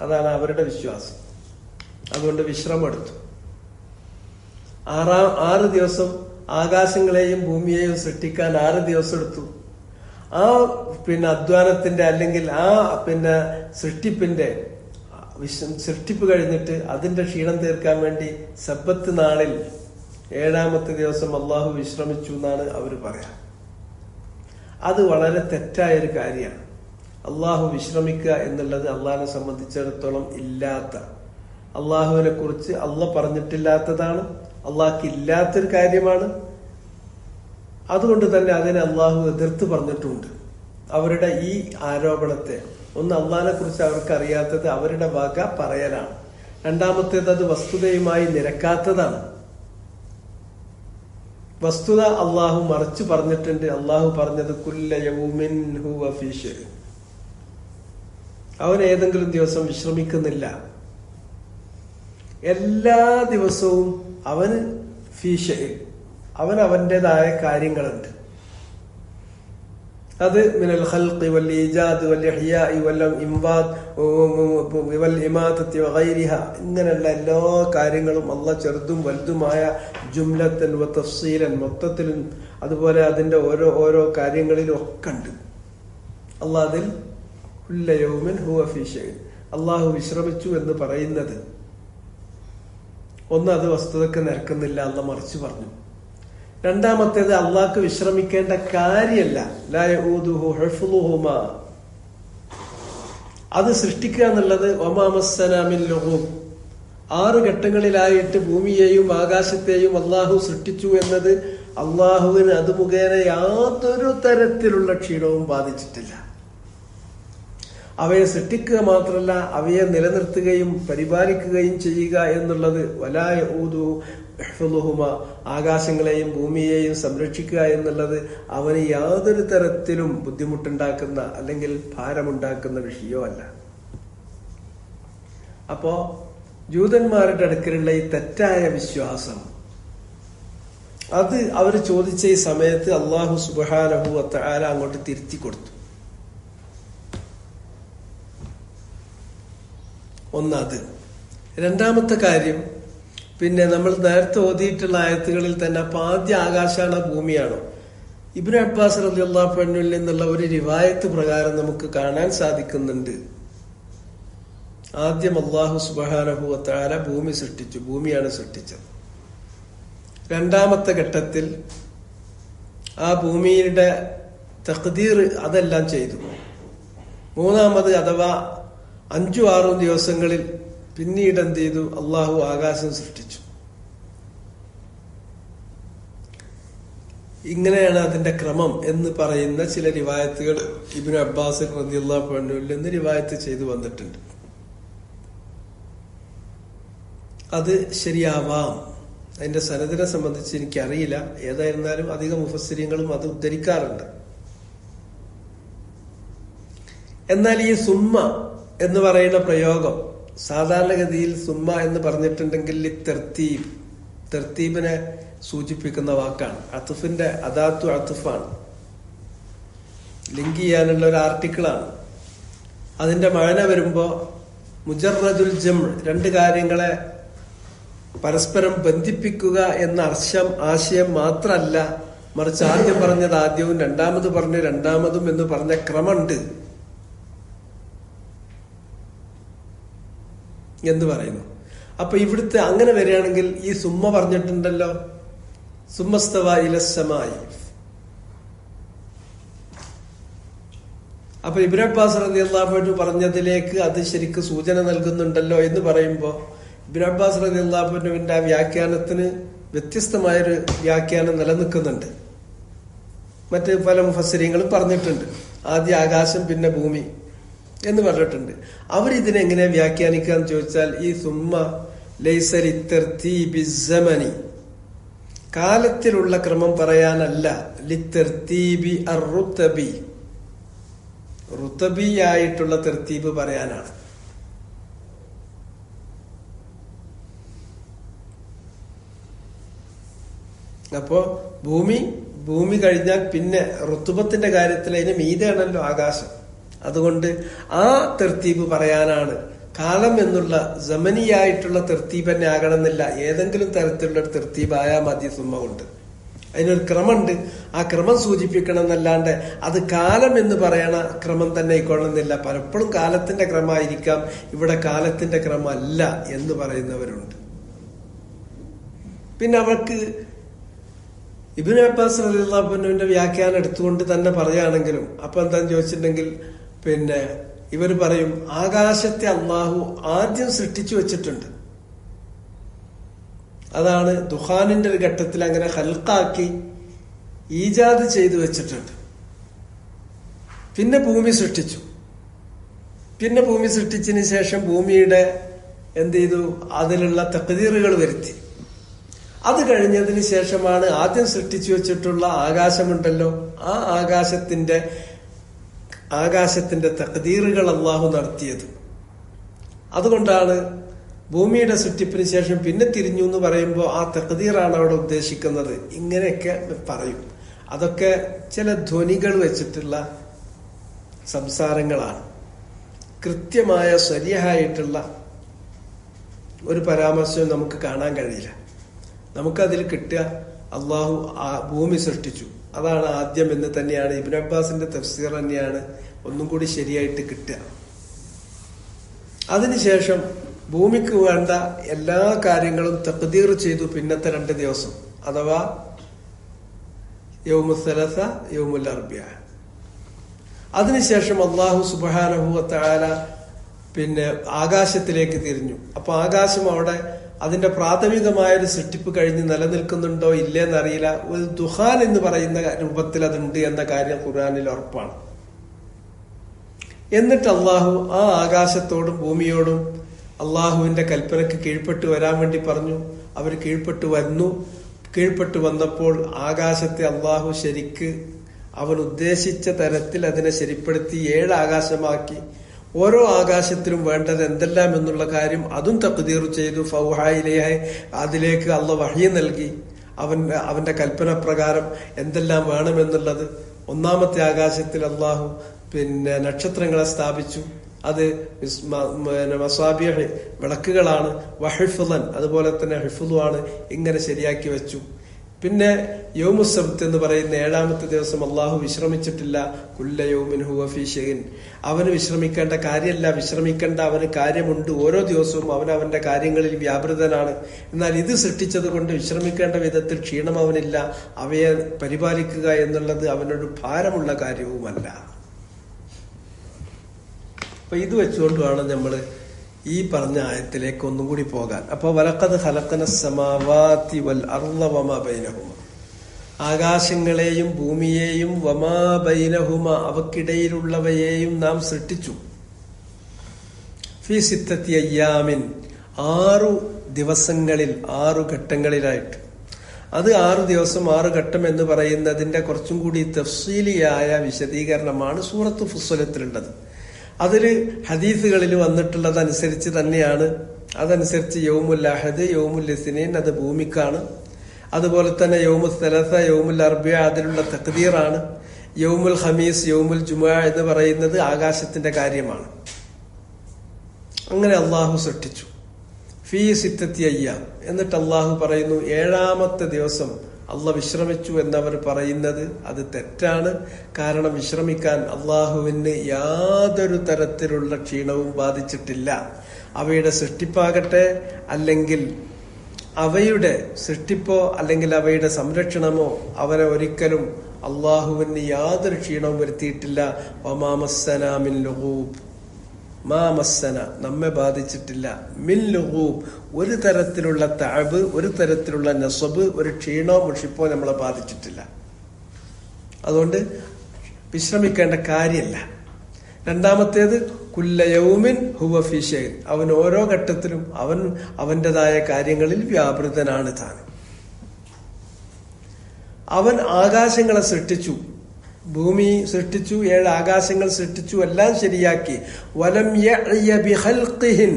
[SPEAKER 1] അതാണ് അവരുടെ വിശ്വാസം. അതുകൊണ്ട് വിശ്രമം എടുത്തു. 6 ദിവസം ആകാശങ്ങളെയും ഭൂമിയെയും സൃഷ്ടിക്കാൻ 6 ദിവസം എടുത്തു. ആ പിന്നെ അധ്വാനത്തിന്റെ അല്ലെങ്കിൽ ആ പിന്നെ സൃഷ്ടിപ്പ് കഴിഞ്ഞിട്ട് അതിന്റെ ക്ഷീണം തീർക്കാൻ വേണ്ടി സബ്ബത്ത് നാളിൽ 7-ാമത്തെ ദിവസം അള്ളാഹു വിശ്രമിച്ചു എന്നാണ് അവർ പറയാം. അത് വളരെ തെറ്റായൊരു കാര്യമാണ്. അള്ളാഹു വിശ്രമിക്കുക എന്നുള്ളത് അള്ളാഹിനെ സംബന്ധിച്ചിടത്തോളം ഇല്ലാത്ത, അള്ളാഹുവിനെ കുറിച്ച് അള്ളാഹ് പറഞ്ഞിട്ടില്ലാത്തതാണ്, അള്ളാഹ്ക്ക് ഇല്ലാത്തൊരു കാര്യമാണ്. അതുകൊണ്ട് തന്നെ അതിനെ അള്ളാഹു എതിർത്ത് പറഞ്ഞിട്ടുണ്ട്. അവരുടെ ഈ ആരോപണത്തെ, ഒന്ന് അള്ളാഹിനെ കുറിച്ച് അവർക്ക് അറിയാത്തത് അവരുടെ വക പറയലാണ്, രണ്ടാമത്തേത് അത് വസ്തുതയുമായി നിരക്കാത്തതാണ്. വസ്തുത അള്ളാഹു മറിച്ച് പറഞ്ഞിട്ടുണ്ട്. അള്ളാഹു പറഞ്ഞത് കുല്ല യൗമിൻ ഹുവ ഫീ ശഅൻ, അവൻ ഏതെങ്കിലും ദിവസം വിശ്രമിക്കുന്നില്ല, എല്ലാ ദിവസവും അവന് ഫീ ശഅൻ, അവൻ്റെതായ കാര്യങ്ങളുണ്ട്. അത് മിനൽ ഖൽഖി വൽ ഈജാദ് വൽ ഇഹ്യാഇ വൽ ഇംവാത് വൽ ഇമാതത്തി വഗൈരിഹ, ഇങ്ങനെയുള്ള എല്ലാ കാര്യങ്ങളും അള്ളാഹ് ചെറുതും വലുതുമായ ജുംലത്തൻ വ തഫ്സീലൻ, മൊത്തത്തിലും അതുപോലെ അതിന്റെ ഓരോ കാര്യങ്ങളിലും ഒക്കെ ഉണ്ട്. അള്ളാഹ് അതിൽ കുല്ല യൗമിൻ ഹുവ ഫീ ശഅൻ, അള്ളാഹു വിശ്രമിച്ചു എന്ന് പറയുന്നത് ഒന്ന്, അത് വസ്തുതക്ക് നിരക്കുന്നില്ല, അള്ളാഹ് മറിച്ച് പറഞ്ഞു. രണ്ടാമത്തേത് അള്ളാഹ്ക്ക് വിശ്രമിക്കേണ്ട കാര്യമല്ല, ലാ യഊദുഹു ഹിഫ്ളുഹുമാ, അത് സൃഷ്ടിക്കുക എന്നുള്ളത് വമാ മസ്സനാ മിൻ ലുഗൂബ്, 6 ഘട്ടങ്ങളിലായിട്ട് ഭൂമിയെയും ആകാശത്തെയും അള്ളാഹു സൃഷ്ടിച്ചു എന്നത് അള്ളാഹുവിന് അത് മുഖേന യാതൊരു തരത്തിലുള്ള ക്ഷീണവും ബാധിച്ചിട്ടില്ല. അവയെ സൃഷ്ടിക്കുക മാത്രമല്ല അവയെ നിലനിർത്തുകയും പരിപാലിക്കുകയും ചെയ്യുക എന്നുള്ളത് വലാ യഊദുഹു ഹിഫ്ളുഹുമാ, ആകാശങ്ങളെയും ഭൂമിയെയും സംരക്ഷിക്കുക എന്നുള്ളത് അവന് യാതൊരു തരത്തിലും ബുദ്ധിമുട്ടുണ്ടാക്കുന്ന അല്ലെങ്കിൽ ഭാരമുണ്ടാക്കുന്ന വിഷയമല്ല. അപ്പോ ജൂതന്മാരുടെ അടുക്കലുള്ള ഈ തെറ്റായ വിശ്വാസം, അത് അവർ ചോദിച്ച ഈ സമയത്ത് അല്ലാഹു സുബ്ഹാനഹു വ തആല അങ്ങോട്ട് തിരുത്തി കൊടുത്തു. ഒന്നത്. രണ്ടാമത്തെ കാര്യം, പിന്നെ നമ്മൾ നേരത്തെ ഓതിയിട്ടുള്ള ആയത്തുകളിൽ തന്നെ അപ്പൊ ആദ്യ ആകാശാണോ ഭൂമിയാണോ? ഇബ്നു അബ്ബാസ് റളിയല്ലാഹു അൻഹുവിൽ നിന്നുള്ള ഒരു റിവായത്ത് പ്രകാരം നമുക്ക് കാണാൻ സാധിക്കുന്നുണ്ട് ആദ്യം അല്ലാഹു സുബ്ഹാനഹു വ തആല ഭൂമി സൃഷ്ടിച്ചു, ഭൂമിയാണ് സൃഷ്ടിച്ചത്. രണ്ടാമത്തെ ഘട്ടത്തിൽ ആ ഭൂമിയുടെ തഖ്ദീർ അതെല്ലാം ചെയ്തു. മൂന്നാമത് അഥവാ 5-6 ദിവസങ്ങളിൽ പിന്നീട് എന്ത് ചെയ്തു? അള്ളാഹു ആകാശം സൃഷ്ടിച്ചു. ഇങ്ങനെയാണ് അതിന്റെ ക്രമം എന്ന് പറയുന്ന ചില റിവായത്തുകൾ ഇബ്നു അബ്ബാസ് റളിയല്ലാഹു അൻഹുവിൽ നിന്ന് റിവായത്ത് ചെയ്തു വന്നിട്ടുണ്ട്. അത് ശരിയാവാം. അതിന്റെ സനദിനെ സംബന്ധിച്ച് എനിക്കറിയില്ല. ഏതായിരുന്നാലും അധിക മുഫസ്സിരീങ്ങളും അത് ഉദ്ധരിക്കാറുണ്ട്. എന്നാൽ ഈ സുമ്മ എന്ന് പറയുന്ന പ്രയോഗം സാധാരണഗതിയിൽ സുമ്മ എന്ന് പറഞ്ഞിട്ടുണ്ടെങ്കിൽ തെർത്തീബിനെ സൂചിപ്പിക്കുന്ന വാക്കാണ്. അത്തുഫിന്റെ അദാത്തു അത്തുഫാണ്, ലിങ്ക് ചെയ്യാനുള്ള ഒരു ആർട്ടിക്കിളാണ്. അതിന്റെ മഴന വരുമ്പോ മുജറദുൽ ജം, 2 കാര്യങ്ങളെ പരസ്പരം ബന്ധിപ്പിക്കുക എന്ന ആശയം മാത്രമല്ല, മറിച്ച് ആദ്യം പറഞ്ഞത് ആദ്യവും രണ്ടാമത് പറഞ്ഞ് രണ്ടാമതും എന്ന് പറഞ്ഞ ക്രമമുണ്ട് എന്ന് പറയുന്നു. അപ്പൊ ഇവിടുത്തെ അങ്ങനെ വരികയാണെങ്കിൽ ഈ സുമ്മ പറഞ്ഞിട്ടുണ്ടല്ലോ, സുമ്മസ്തവ ഇലസ്സമായി. അപ്പൊ ഇബ്നു അബ്ബാസ് റളിയല്ലാഹു അൻഹു പറഞ്ഞതിലേക്ക് അത് ശരിക്ക് സൂചന നൽകുന്നുണ്ടല്ലോ എന്ന് പറയുമ്പോ ഇബ്നു അബ്ബാസ് റളിയല്ലാഹു അൻഹുവിന്റെ ആ വ്യാഖ്യാനത്തിന് വ്യത്യസ്തമായൊരു വ്യാഖ്യാനം നിലനിൽക്കുന്നുണ്ട്. മറ്റ് പല മുഫസ്സിരീങ്ങളും പറഞ്ഞിട്ടുണ്ട്, ആദ്യ ആകാശം പിന്നെ ഭൂമി എന്ന് പറഞ്ഞിട്ടുണ്ട്. അവരിതിനെങ്ങനെ വ്യാഖ്യാനിക്കാന്ന് ചോദിച്ചാൽ, ഈ സുമ്മ ലൈസ ലിത്തർതീബി സമനി, കാലത്തിലുള്ള ക്രമം പറയാനല്ല, ലിത്തർതീബി അർറുതബി, റുതബി ആയിട്ടുള്ള തർത്തീബ് പറയാനാണ്. അപ്പോ ഭൂമി കഴിഞ്ഞാൽ പിന്നെ ഋതുബത്തിന്റെ കാര്യത്തിൽ അതിന് മീതെയാണല്ലോ ആകാശം. അതുകൊണ്ട് ആ തെർത്തീബ് പറയാനാണ്. കാലം എന്നുള്ള ജമനിയായിട്ടുള്ള തെർത്തീബ് തന്നെ ആകണമെന്നില്ല, ഏതെങ്കിലും തരത്തിലുള്ള ഒരു തെർത്തീബായാൽ മതി സുമ്മ കൊണ്ട്. അതിനൊരു ക്രമമുണ്ട്, ആ ക്രമം സൂചിപ്പിക്കണം എന്നല്ലാണ്ട് അത് കാലം എന്ന് പറയണ ക്രമം തന്നെ ആയിക്കൊള്ളുന്നില്ല. പലപ്പോഴും കാലത്തിന്റെ ക്രമമായിരിക്കാം, ഇവിടെ കാലത്തിന്റെ ക്രമമല്ല എന്ന് പറയുന്നവരുണ്ട്. പിന്നെ അവർക്ക് ഇബ്നു അബ്ബാസ് റളിയല്ലാഹു അൻഹുവിന്റെ വ്യാഖ്യാനം എടുത്തുകൊണ്ട് തന്നെ പറയുകയാണെങ്കിലും അപ്പൊ എന്താന്ന് ചോദിച്ചിട്ടുണ്ടെങ്കിൽ, പിന്നെ ഇവർ പറയും ആകാശത്തെ അള്ളാഹു ആദ്യം സൃഷ്ടിച്ചു വെച്ചിട്ടുണ്ട്. അതാണ് ദുഖാനിന്റെ ഒരു ഘട്ടത്തിൽ അങ്ങനെ ഹൽക്കാക്കി ഈജാദ് ചെയ്തു വെച്ചിട്ടുണ്ട്. പിന്നെ ഭൂമി സൃഷ്ടിച്ചു. പിന്നെ ഭൂമി സൃഷ്ടിച്ചതിന് ശേഷം ഭൂമിയുടെ എന്ത് ചെയ്തു? അതിലുള്ള തഖ്ദീറുകൾ വരുത്തി. അത് കഴിഞ്ഞതിന് ശേഷമാണ് ആദ്യം സൃഷ്ടിച്ചു വെച്ചിട്ടുള്ള ആകാശമുണ്ടല്ലോ, ആ ആകാശത്തിന്റെ തഖ്ദീറുകൾ അള്ളാഹു നടത്തിയത്. അതുകൊണ്ടാണ് ഭൂമിയുടെ സൃഷ്ടിപ്പിന് ശേഷം പിന്നെ തിരിഞ്ഞു എന്ന് പറയുമ്പോൾ ആ തഖ്ദീറാണ് അവിടെ ഉദ്ദേശിക്കുന്നത്. ഇങ്ങനെയൊക്കെ പറയും. അതൊക്കെ ചില ധ്വനികൾ വെച്ചിട്ടുള്ള സംസാരങ്ങളാണ്. കൃത്യമായ ശരിയായിട്ടുള്ള ഒരു പരാമർശവും നമുക്ക് കാണാൻ കഴിയില്ല. നമുക്കതിൽ കിട്ടുക അള്ളാഹു ഭൂമി സൃഷ്ടിച്ചു, അതാണ് ആദ്യം എന്ന് തന്നെയാണ്. ഇബ്നു അബ്ബാസിന്റെ തഫ്സീർ തന്നെയാണ് ഒന്നും കൂടി ശരിയായിട്ട് കിട്ടുക. അതിനുശേഷം ഭൂമിക്ക് വേണ്ട എല്ലാ കാര്യങ്ങളും തഖ്ദീർ ചെയ്തു പിന്നത്തെ 2 ദിവസം, അഥവാ യൗമുൽ സലസ യൗമുൽ അർബിഅ. അതിനുശേഷം അല്ലാഹു സുബ്ഹാനഹു വ തആല പിന്നെ ആകാശത്തിലേക്ക് തിരിഞ്ഞു. അപ്പൊ ആകാശം അവിടെ അതിന്റെ പ്രാഥമികമായ ഒരു സൃഷ്ടിപ്പ് കഴിഞ്ഞ് നിലനിൽക്കുന്നുണ്ടോ ഇല്ലേന്നറിയില്ല. ഒരു ദുഹാൻ എന്ന് പറയുന്ന രൂപത്തിൽ അതുണ്ട് എന്ന കാര്യം ഖുർആനിൽ ഉറപ്പാണ്. എന്നിട്ട് അള്ളാഹു ആ ആകാശത്തോടും ഭൂമിയോടും അള്ളാഹുവിന്റെ കൽപ്പനക്ക് കീഴ്പ്പെട്ടു വരാൻ വേണ്ടി പറഞ്ഞു. അവർ കീഴ്പ്പെട്ടു വന്നു. കീഴ്പ്പെട്ടു വന്നപ്പോൾ ആകാശത്തെ അള്ളാഹു ശരിക്ക് അവൻ ഉദ്ദേശിച്ച തരത്തിൽ അതിനെ ശരിപ്പെടുത്തി 7 ആകാശമാക്കി. ഓരോ ആകാശത്തിലും വേണ്ടത് എന്തെല്ലാം എന്നുള്ള കാര്യം അതും തഖ്ദീർ ചെയ്തു. ഫൗഹായിലേഹെ, അതിലേക്ക് അള്ളാഹു വഹ്യ് നൽകി. അവന്റെ കൽപ്പന പ്രകാരം എന്തെല്ലാം വേണമെന്നുള്ളത്. 1-ാമത്തെ ആകാശത്തിൽ അള്ളാഹു പിന്നെ നക്ഷത്രങ്ങളെ സ്ഥാപിച്ചു. അത് മസാബിഹ് വിളക്കുകളാണ്. വഹിഫ്ളൻ, അതുപോലെ തന്നെ ഹിഫ്ളുമാണ്. ഇങ്ങനെ ശരിയാക്കി വെച്ചു. പിന്നെ യൗമുസ്സബ്ത് എന്ന് പറയുന്ന 7ാമത്തെ ദിവസം അള്ളാഹു വിശ്രമിച്ചിട്ടില്ല. കുല്ല യൗമിൻ ഹുവ ഫീ ശൈഇൻ, അവന് വിശ്രമിക്കേണ്ട കാര്യമല്ല, വിശ്രമിക്കേണ്ട അവന് കാര്യമുണ്ട്. ഓരോ ദിവസവും അവൻ അവന്റെ കാര്യങ്ങളിൽ വ്യാപൃതനാണ്. എന്നാൽ ഇത് സൃഷ്ടിച്ചത് കൊണ്ട് വിശ്രമിക്കേണ്ട വിധത്തിൽ ക്ഷീണം അവനില്ല. അവയെ പരിപാലിക്കുക എന്നുള്ളത് അവനൊരു ഭാരമുള്ള കാര്യവുമല്ല. അപ്പൊ ഇത് വെച്ചുകൊണ്ട് വേണം നമ്മള് ഈ പറഞ്ഞ ആയത്തിലേക്ക് ഒന്നും കൂടി പോകാൻ. അപ്പൊ വലഖദ് ഖലഖന സ്സമാവാതി വൽ അർള വമാ ബൈനഹുമ, ആകാശങ്ങളെയും ഭൂമിയെയും വമാ ബൈനഹുമ, അവക്കിടയിലുള്ളവയെയും നാം സൃഷ്ടിച്ചു. ഫീ സിത്തത്തി അയ്യാമിൻ, 6 ദിവസങ്ങളിൽ, 6 ഘട്ടങ്ങളിലായിട്ട്. അത് 6 ദിവസം 6 ഘട്ടം എന്ന് പറയുന്നതിന്റെ കുറച്ചും കൂടി തഫ്സീലിയായ വിശദീകരണമാണ് സൂറത്ത് ഫുസ്സിലത്തിലുള്ളത്. അതില് ഹദീസുകളിൽ വന്നിട്ടുള്ളതനുസരിച്ച് തന്നെയാണ്. അതനുസരിച്ച് യൗമുൽ അഹദ്, യൗമുൽ ഇസ്നീൻ അത് ഭൂമിക്കാണ്. അതുപോലെ തന്നെ യൗമുൽ സലസ, യൗമുൽ അർബിയ അതിലുള്ള തഖ്ദീറാണ്. യൗമുൽ ഖമീസ്, യൗമുൽ ജുമുഅ എന്ന് പറയുന്നത് ആകാശത്തിന്റെ കാര്യമാണ്. അങ്ങനെ അള്ളാഹു സൃഷ്ടിച്ചു. ഫീ സിത്തത്തി അയ്യാം. എന്നിട്ട് അള്ളാഹു പറയുന്നു 7ാമത്തെ ദിവസം അള്ളാഹ് വിശ്രമിച്ചു എന്നവർ പറയുന്നത് അത് തെറ്റാണ്. കാരണം വിശ്രമിക്കാൻ അള്ളാഹുവിന് യാതൊരു തരത്തിലുള്ള ക്ഷീണവും ബാധിച്ചിട്ടില്ല. അവയുടെ സൃഷ്ടിപ്പാകട്ടെ, അല്ലെങ്കിൽ അവയുടെ സൃഷ്ടിപ്പോ അല്ലെങ്കിൽ അവയുടെ സംരക്ഷണമോ അവനെ ഒരിക്കലും അള്ളാഹുവിന് യാതൊരു ക്ഷീണവും വരുത്തിയിട്ടില്ല. വമാ മസ്സനാ മിൻ ലുഗൂബ്, മാ മസ്സന, നമ്മെ ബാധിച്ചിട്ടില്ല. മിൻ ലുഗൂബ്, ഒരു തരത്തിലുള്ള തഅബ്, ഒരു തരത്തിലുള്ള നസബ്, ഒരു ക്ഷീണോ മുഷിപ്പോ നമ്മളെ ബാധിച്ചിട്ടില്ല. അതുകൊണ്ട് വിശ്രമിക്കേണ്ട കാര്യമല്ല. 2ാമത്തേത് കുല്ല യൗമിൻ ഹുവ ഫീ ശൈഇൻ, അവൻ ഓരോ ഘട്ടത്തിലും അവന്റേതായ കാര്യങ്ങളിൽ വ്യാപൃതനാണ് താൻ. അവൻ ആകാശങ്ങളെ സൃഷ്ടിച്ചു, ഭൂമി സൃഷ്ടിച്ചു, 7 ആകാശങ്ങൾ സൃഷ്ടിച്ചു, എല്ലാം ശരിയാക്കി. വലം യഅയ ബിഖൽഖിഹിൻ,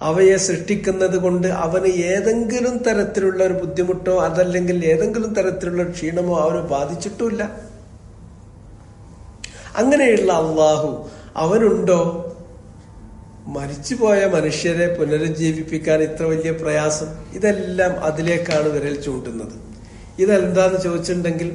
[SPEAKER 1] അവയെ സൃഷ്ടിക്കുന്നത് കൊണ്ട് അവന് ഏതെങ്കിലും തരത്തിലുള്ള ഒരു ബുദ്ധിമുട്ടോ അതല്ലെങ്കിൽ ഏതെങ്കിലും തരത്തിലുള്ള ക്ഷീണമോ അവന് ബാധിച്ചിട്ടുമില്ല. അങ്ങനെയുള്ള അള്ളാഹു അവനുണ്ടോ? മരിച്ചുപോയ മനുഷ്യരെ പുനരുജ്ജീവിപ്പിക്കാൻ ഇത്ര വലിയ പ്രയാസം? ഇതെല്ലാം അതിലേക്കാണ് വിരൽ ചൂണ്ടുന്നത്. ഇതെന്താന്ന് ചോദിച്ചിട്ടുണ്ടെങ്കിൽ,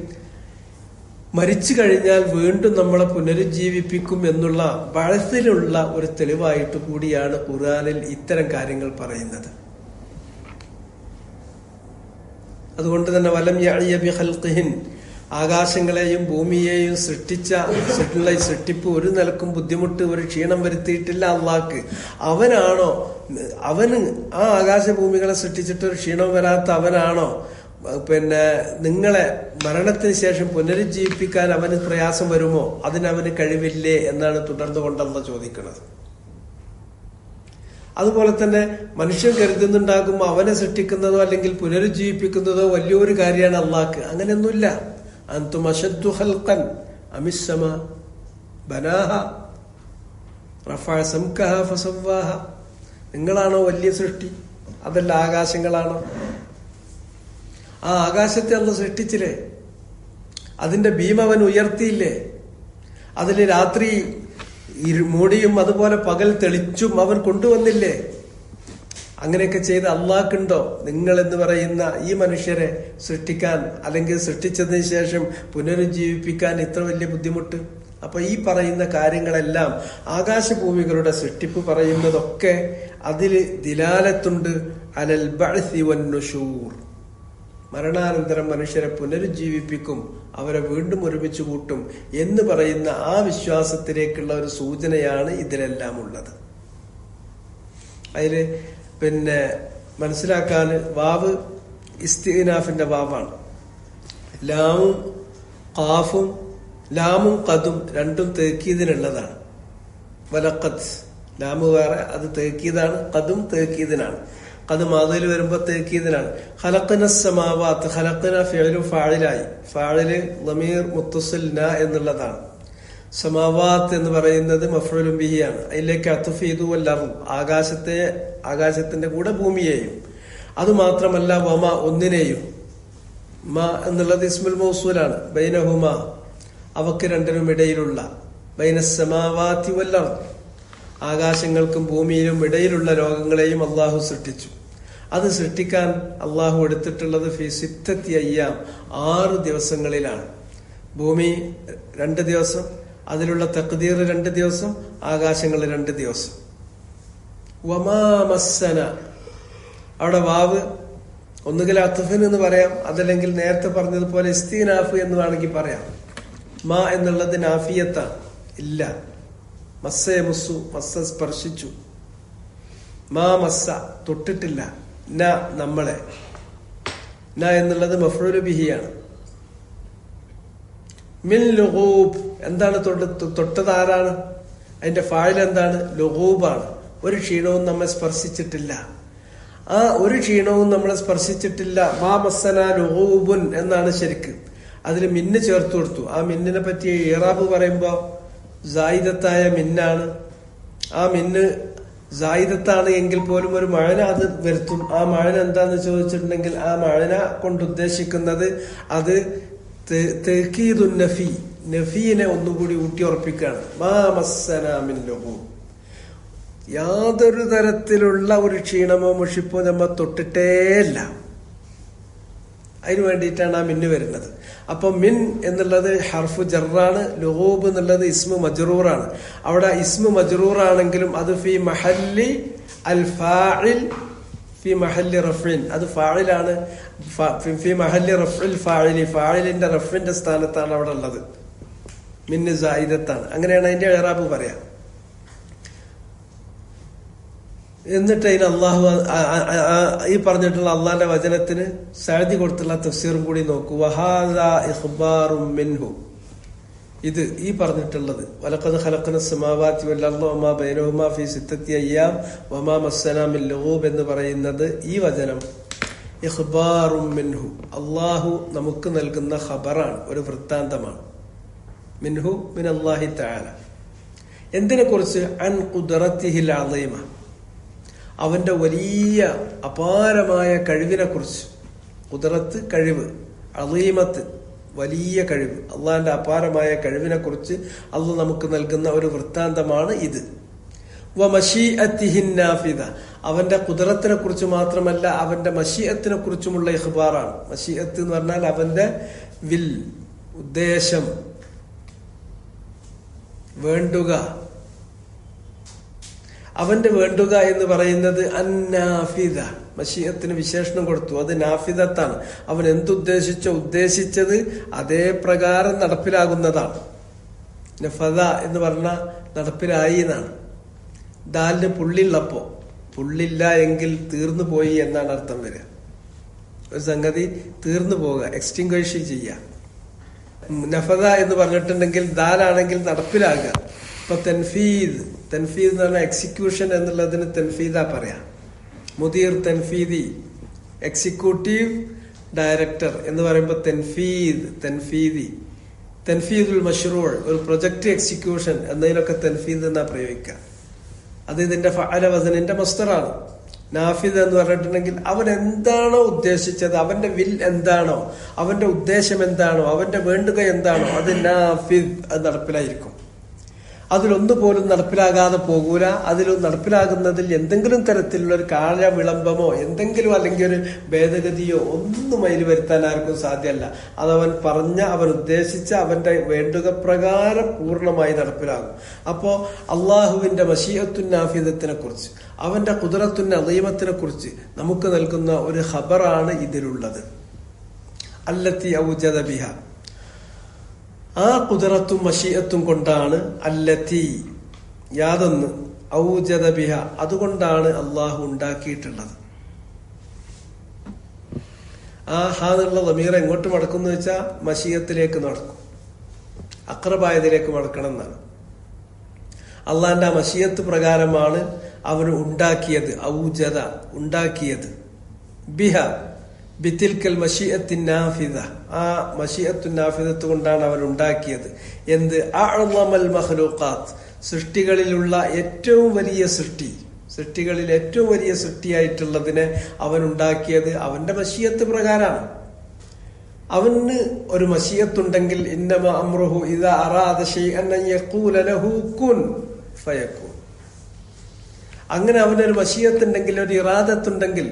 [SPEAKER 1] മരിച്ചു കഴിഞ്ഞാൽ വീണ്ടും നമ്മളെ പുനരുജ്ജീവിപ്പിക്കും എന്നുള്ള ബഅസിലുള്ള ഒരു തെളിവായിട്ട് കൂടിയാണ് ഖുർആനിൽ ഇത്തരം കാര്യങ്ങൾ പറയുന്നത്. അതുകൊണ്ട് തന്നെ വലം യഅയ ബിഖൽഖിഹിൻ, ആകാശങ്ങളെയും ഭൂമിയെയും സൃഷ്ടിച്ച സൃഷ്ടിപ്പ് ഒരു നിലക്കും ബുദ്ധിമുട്ട്, ഒരു ക്ഷീണം വരുത്തിയിട്ടില്ല അള്ളാഹ്ക്ക്. അവനാണോ, അവന് ആ ആകാശഭൂമികളെ സൃഷ്ടിച്ചിട്ട് ഒരു ക്ഷീണം വരാത്ത അവനാണോ പിന്നെ നിങ്ങളെ മരണത്തിന് ശേഷം പുനരുജ്ജീവിപ്പിക്കാൻ അവന് പ്രയാസം വരുമോ? അതിനവന് കഴിവില്ലേ എന്നാണ് തുടർന്നു കൊണ്ടല്ല ചോദിക്കുന്നത്. അതുപോലെ തന്നെ മനുഷ്യൻ കരുതുന്നുണ്ടാകുമ്പോൾ അവനെ സൃഷ്ടിക്കുന്നതോ അല്ലെങ്കിൽ പുനരുജ്ജീവിപ്പിക്കുന്നതോ വലിയൊരു കാര്യമാണ് അള്ളാഹ്ക്ക്. അങ്ങനെയൊന്നുമില്ല. അൻതും അശദ്ദു ഖൽഖൻ അമിസ് സമാ ബനാഹ റഫഅ സംകഹ ഫസവ്വാഹ, നിങ്ങളാണോ വലിയ സൃഷ്ടി? അതല്ല ആകാശങ്ങളാണോ? ആ ആകാശത്തെ അള്ളാഹ് സൃഷ്ടിച്ചില്ലേ? അതിന്റെ ഭീം അവൻ ഉയർത്തിയില്ലേ? അതില് രാത്രി മൂടിയും അതുപോലെ പകൽ തെളിച്ചും അവൻ കൊണ്ടുവന്നില്ലേ? അങ്ങനെയൊക്കെ ചെയ്ത് അള്ളാഹ്ക്കുണ്ടോ നിങ്ങൾ എന്ന് പറയുന്ന ഈ മനുഷ്യരെ സൃഷ്ടിക്കാൻ അല്ലെങ്കിൽ സൃഷ്ടിച്ചതിന് ശേഷം പുനരുജ്ജീവിപ്പിക്കാൻ ഇത്ര വലിയ ബുദ്ധിമുട്ട്? അപ്പൊ ഈ പറയുന്ന കാര്യങ്ങളെല്ലാം ആകാശഭൂമികളുടെ സൃഷ്ടിപ്പ് പറയുന്നതൊക്കെ അതിൽ ദിലാലത്തുണ്ട് അലൽ ബഅ്സി വന്നുശൂർ, മരണാനന്തരം മനുഷ്യരെ പുനരുജ്ജീവിപ്പിക്കും, അവരെ വീണ്ടും ഒരുമിച്ച് കൂട്ടും എന്ന് പറയുന്ന ആ വിശ്വാസത്തിലേക്കുള്ള ഒരു സൂചനയാണ് ഇതിലെല്ലാം ഉള്ളത്. അതില് പിന്നെ മനസ്സിലാക്കാൻ വാവ് ഇസ്തിഗ്നാഫിന്റെ വാവാണ്. ലാമും ഖാഫും ലാമും ഖദും രണ്ടും തേക്കീദിനുള്ളതാണ്. വലഖദ് ലാമു വേറെ, അത് തേക്കീദാണ്. ഖദും തേക്കീദിനാണ്. ഖദ് മാദിയിൽ വരുമ്പോ തേക്കീദിനാണ്. ഖലഖന സമാവാത്ത്, ഖലഖന ഫിഅലു ഫാഇലായി, ഫാഇല് ളമീർ മുത്തസിൽ ന എന്നുള്ളതാണ്. സമാവാത്ത് എന്ന് പറയുന്നത് മഫ്ഊലുൻ ബിഹിയാണ്. അതിലേക്ക് അത്ഫ് ചെയ്തു വല്ലറും, ആകാശത്തിന്റെ കൂടെ ഭൂമിയെയും. അത് മാത്രമല്ല വമ, ഒന്നിനെയും. മ എന്നുള്ളത് ഇസ്മുൽ മൗസൂലാണ്. ബൈനഹുമ, അവക്ക് രണ്ടിനും ഇടയിലുള്ള. ബൈനസ്സമാവാതി വല്ലറും, ആകാശങ്ങൾക്കും ഭൂമിയിലും ഇടയിലുള്ള ലോകങ്ങളെയും അള്ളാഹു സൃഷ്ടിച്ചു. അത് സൃഷ്ടിക്കാൻ അള്ളാഹു എടുത്തിട്ടുള്ളത് ഫി സിത്തത്തി അയ്യാം 6 ദിവസങ്ങളിലാണ്. ഭൂമി 2 ദിവസം, അതിലുള്ള തഖ്ദീർ 2 ദിവസം, ആകാശങ്ങൾ 2 ദിവസം. വമാ മസ്സന, അവിടെ വാവ് ഒന്നുകിൽ അത്ഫിൻ എന്ന് പറയാം, അതല്ലെങ്കിൽ നേരത്തെ പറഞ്ഞതുപോലെ ഇസ്തീനാഫ് എന്ന് വേണമെങ്കിൽ പറയാം. മാ എന്നുള്ളത് നാഫിയത്താണ്, ഇല്ല. മസ്സ മുസ്സു, മസ്സ സ്പർശിച്ചു. മാ മസ്സ തൊട്ടിട്ടില്ല. ന നമ്മളെ. ന എന്നുള്ളത് മഫ്ഊലു ബിഹിയാണ്. മിൻ ലുഗൂബ്, എന്താണ് തൊട്ടത്? ആരാണ്? അതിന്റെ ഫാഇൽ എന്താണ്? ലുഗൂബാണ്. ഒരു ക്ഷീണവും നമ്മെ സ്പർശിച്ചിട്ടില്ല. ആ ഒരു ക്ഷീണവും നമ്മളെ സ്പർശിച്ചിട്ടില്ല. മാ മസ്സന ലുഗൂബുൻ എന്നാണ് ശരിക്ക്. അതിൽ മിന്ന് ചേർത്ത് കൊടുത്തു. ആ മിന്നിനെ പറ്റി ഇറാബ് പറയുമ്പോ സായിദത്തായ മിന്നാണ്. ആ മിന്ന് സായിദത്താണ് എങ്കിൽ പോലും ഒരു മഴന അത് വരുത്തും. ആ മഴന എന്താന്ന് ചോദിച്ചിട്ടുണ്ടെങ്കിൽ ആ മഴന കൊണ്ട് ഉദ്ദേശിക്കുന്നത് അത് തഅ്കീദുൻ നഫി, നഫീനെ ഒന്നുകൂടി ഊട്ടി ഉറപ്പിക്കുകയാണ്. മാ മസ്സന മിൻ ലുഗൂബ്, യാതൊരു തരത്തിലുള്ള ഒരു ക്ഷീണമോ മുഷിപ്പോ നമ്മ തൊട്ടിട്ടേയില്ല. അതിനു വേണ്ടിയിട്ടാണ് ആ മിന്ന് വരുന്നത്. അപ്പൊ മിൻ എന്നുള്ളത് ഹർഫു ജറാണ്, ലുഗൂബ് എന്നുള്ളത് ഇസ്മു മജ്റൂറാണ്. അവിടെ ഇസ്മു മജ്റൂറാണെങ്കിലും അത് ഫി മഹല്ലി അൽ ഫാഇൽ, ഫി മഹല്ലി റഫ്ഇൻ, അത് ഫാഇലാണ്. ഫി മഹല്ലി റഫ്ഇൽ ഫാഇലി, ഫാഇലിന്റെ റഫ്ഇന്റെ സ്ഥാനത്താണ് അവിടെ ഉള്ളത്. മിന്ന് സായിദത്താണ്. അങ്ങനെയാണ് അതിന്റെ ഇറാബ് പറയാം. എന്നിട്ട് അതിന് അള്ളാഹു ഈ പറഞ്ഞിട്ടുള്ള അള്ളാന്റെ വചനത്തിന് സഅദി കൊടുത്തുള്ള തഫ്സീറും കൂടി നോക്കൂ. വഹാദാ ഇഖ്ബാറും മിൻഹു, ഇത് ഈ പറഞ്ഞിട്ടുള്ളത് വലഖദ് ഖലഖന സ്സമാവാതി വൽ അർള വമാ ബൈനഹുമാ ഫീ സിത്തത്തി അയ്യാം വമാ മസ്സനാ മിൻ ലുഗൂബ് എന്ന് പറയുന്നത്, ഈ വചനം ഇഖ്ബാറും മിൻഹു, അള്ളാഹു നമുക്ക് നൽകുന്ന ഖബറാണ്, ഒരു വൃത്താന്തമാണ്. മിൻഹു മിൻ അല്ലാഹി തആല. എന്തിനെ കുറിച്ച്? അൻ ഖുദ്റത്തിഹിൽ അളീമ, അവന്റെ വലിയ അപാരമായ കഴിവിനെ കുറിച്ച്. ഖുദ്റത്ത് കഴിവ്, അളീമത്ത് വലിയ കഴിവ്, അള്ളാന്റെ അപാരമായ കഴിവിനെ കുറിച്ച് അള്ളാഹ് നമുക്ക് നൽകുന്ന ഒരു വൃത്താന്തമാണ് ഇത്. വ മശീഅത്തിഹിൻ നാഫിദ, അവന്റെ ഖുദ്റത്തിനെ കുറിച്ച് മാത്രമല്ല അവന്റെ മശീഅത്തിനെ കുറിച്ചുമുള്ള ഇഖ്ബാറാണ്. മശീഅത്ത് എന്ന് പറഞ്ഞാൽ അവന്റെ വിൽ, ഉദ്ദേശം, വേണ്ടുക. അവന്റെ വേണ്ടുക എന്ന് പറയുന്നത് അന്നാഫിദ, മശീഅത്തിന് വിശേഷണം കൊടുത്തു. അത് നാഫിദത്താണ്. അവൻ എന്തുദ്ദേശിച്ചോ ഉദ്ദേശിച്ചത് അതേ പ്രകാരം നടപ്പിലാകുന്നതാണ്. നഫദ എന്ന് പറഞ്ഞാൽ നടപ്പിലായി എന്നാണ്. ദാലിന് പുള്ളിയുള്ളപ്പോ, പുള്ളില്ല എങ്കിൽ തീർന്നു പോയി എന്നാണ് അർത്ഥം വരിക. ഒരു സംഗതി തീർന്നു പോവുക, എക്സ്റ്റിംഗ്വിഷ് ചെയ്യുക. നഫദ എന്ന് പറഞ്ഞിട്ടുണ്ടെങ്കിൽ ദാലാണെങ്കിൽ നടപ്പിലാകുക. ഇപ്പൊ തൻഫീദ്, തൻഫീദ് എന്ന് പറഞ്ഞാൽ എക്സിക്യൂഷൻ എന്നുള്ളതിന് തൻഫീദാ പറയാ. മുദീർ തൻഫീദി, എക്സിക്യൂട്ടീവ് ഡയറക്ടർ എന്ന് പറയുമ്പോൾ തൻഫീദ്, തൻഫീദി, തൻഫീദുൽ മഷ്റൂഅ്, ഒരു പ്രൊജക്ട് എക്സിക്യൂഷൻ എന്നതിനൊക്കെ തൻഫീദ് എന്നാ പ്രയോഗിക്കുക. അത് ഇതിന്റെ ഫഅല വസനിന്റെ മസ്ദറാണ്. നാഫിദ് എന്ന് പറഞ്ഞിട്ടുണ്ടെങ്കിൽ അവൻ എന്താണോ ഉദ്ദേശിച്ചത്, അവന്റെ വിൽ എന്താണോ, അവന്റെ ഉദ്ദേശം എന്താണോ, അവന്റെ വേണ്ടുക എന്താണോ, അത് നാഫിദ്, അത് നടപ്പിലായിരിക്കും. അതിലൊന്നുപോലും നടപ്പിലാകാതെ പോകൂല. അതിൽ നടപ്പിലാകുന്നതിൽ എന്തെങ്കിലും തരത്തിലുള്ള ഒരു കാല വിളംബമോ എന്തെങ്കിലും അല്ലെങ്കിൽ ഒരു ഭേദഗതിയോ ഒന്നും അതിൽ വരുത്താൻ ആർക്കും സാധ്യമല്ല. അതവൻ പറഞ്ഞ, അവൻ ഉദ്ദേശിച്ച, അവന്റെ വേണ്ടുക പ്രകാരം പൂർണ്ണമായി നടപ്പിലാകും. അപ്പോ അള്ളാഹുവിന്റെ മശീഅത്തുൻ നാഫിദത്തിനെ കുറിച്ച്, അവന്റെ ഖുദ്റത്തുൻ അളീമത്തിനെ കുറിച്ച് നമുക്ക് നൽകുന്ന ഒരു ഖബറാണ് ഇതിലുള്ളത്. അല്ലത്തി ഔജദ ബിഹ, ആ ഖുദ്റത്തും മശീഅത്തും കൊണ്ടാണ്, അല്ലത്തി യാതൊന്ന്, ഔജദ ബിഹ അതുകൊണ്ടാണ് അള്ളാഹു ഉണ്ടാക്കിയിട്ടുള്ളത്. ആ ഹാ എന്നുള്ള ദമീർ എങ്ങോട്ട് മടക്കും എന്ന് വെച്ചാൽ മശീഅത്തിലേക്ക് നടക്കും, അഖ്റബായതിലേക്ക് മടക്കണം എന്നാണ്. അള്ളാന്റെ ആ മശീഅത്ത് പ്രകാരമാണ് അവന് ഉണ്ടാക്കിയത്. ഔജദ ഉണ്ടാക്കിയത്, ബിഹ ബിതിൽക്കൽ മശീഅത്തിൻ നാഫിദ, ആ മശീഅത്തുൻ നാഫിദത്ത് കൊണ്ടാണ് അവൻ ഉണ്ടാക്കിയത്. എന്ത്? അഅ്ളമൽ മഖ്ലൂഖാത്ത്, സൃഷ്ടികളിലുള്ള ഏറ്റവും വലിയ സൃഷ്ടി, സൃഷ്ടികളിൽ ഏറ്റവും വലിയ സൃഷ്ടിയായിട്ടുള്ളതിനെ അവൻ ഉണ്ടാക്കിയത് അവന്റെ മശീഅത്ത് പ്രകാരമാണ്. അവന് ഒരു മശീഅത്തുണ്ടെങ്കിൽ ഇന്നമ അംറുഹു ഇദാ അറാദ ശൈഅൻ അൻ യഖൂല ലഹു കുൻ ഫയകൂൻ. അങ്ങനെ അവനൊരു മശീഅത്തുണ്ടെങ്കിൽ, ഒരു ഇറാദത്തുണ്ടെങ്കിൽ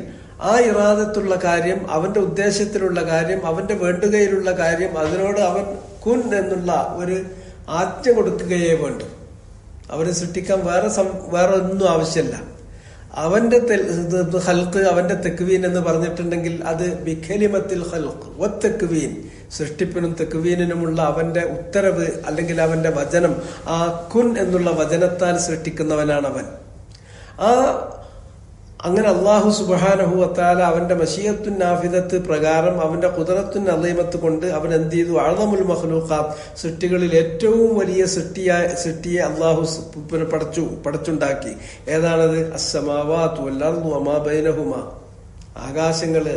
[SPEAKER 1] ആ ഇറാദത്തുള്ള കാര്യം, അവന്റെ ഉദ്ദേശത്തിലുള്ള കാര്യം, അവന്റെ വേണ്ടുകയിലുള്ള കാര്യം, അതിനോട് അവൻ കുൻ എന്നുള്ള ഒരു ആജ്ഞ കൊടുക്കുകയേ വേണ്ടു. അവരെ സൃഷ്ടിക്കാൻ വേറെ ഒന്നും ആവശ്യമില്ല. അവന്റെ ഹൽക്ക്, അവന്റെ തെക്വീൻ എന്ന് പറഞ്ഞിട്ടുണ്ടെങ്കിൽ അത് ബിഖലിമത്തിൽ ഹൽക്ക് വത്തക്വീൻ, സൃഷ്ടിപ്പിനും തെക്വീനിനുമുള്ള അവന്റെ ഉത്തരവ് അല്ലെങ്കിൽ അവന്റെ വചനം, ആ കുൻ എന്നുള്ള വചനത്താൽ സൃഷ്ടിക്കുന്നവനാണ് അവൻ. അങ്ങനെ അള്ളാഹു സുബ്ഹാനഹു വ തആല അവന്റെ മശീഅത്തുൻ നാഫിദത്ത് പ്രകാരം അവന്റെ ഖുദ്റത്തുൻ അളീമത്ത് കൊണ്ട് അവൻ എന്ത് ചെയ്തു? അഅ്ളമുൽ മഖ്ലൂഖാത്ത്, സൃഷ്ടികളിൽ ഏറ്റവും വലിയ സൃഷ്ടിയെ അള്ളാഹു പടച്ചുണ്ടാക്കി. ഏതാണത്? അസ്സമാവാതു വൽ അർദു വമാ ബൈനഹുമാ, ആകാശങ്ങള്,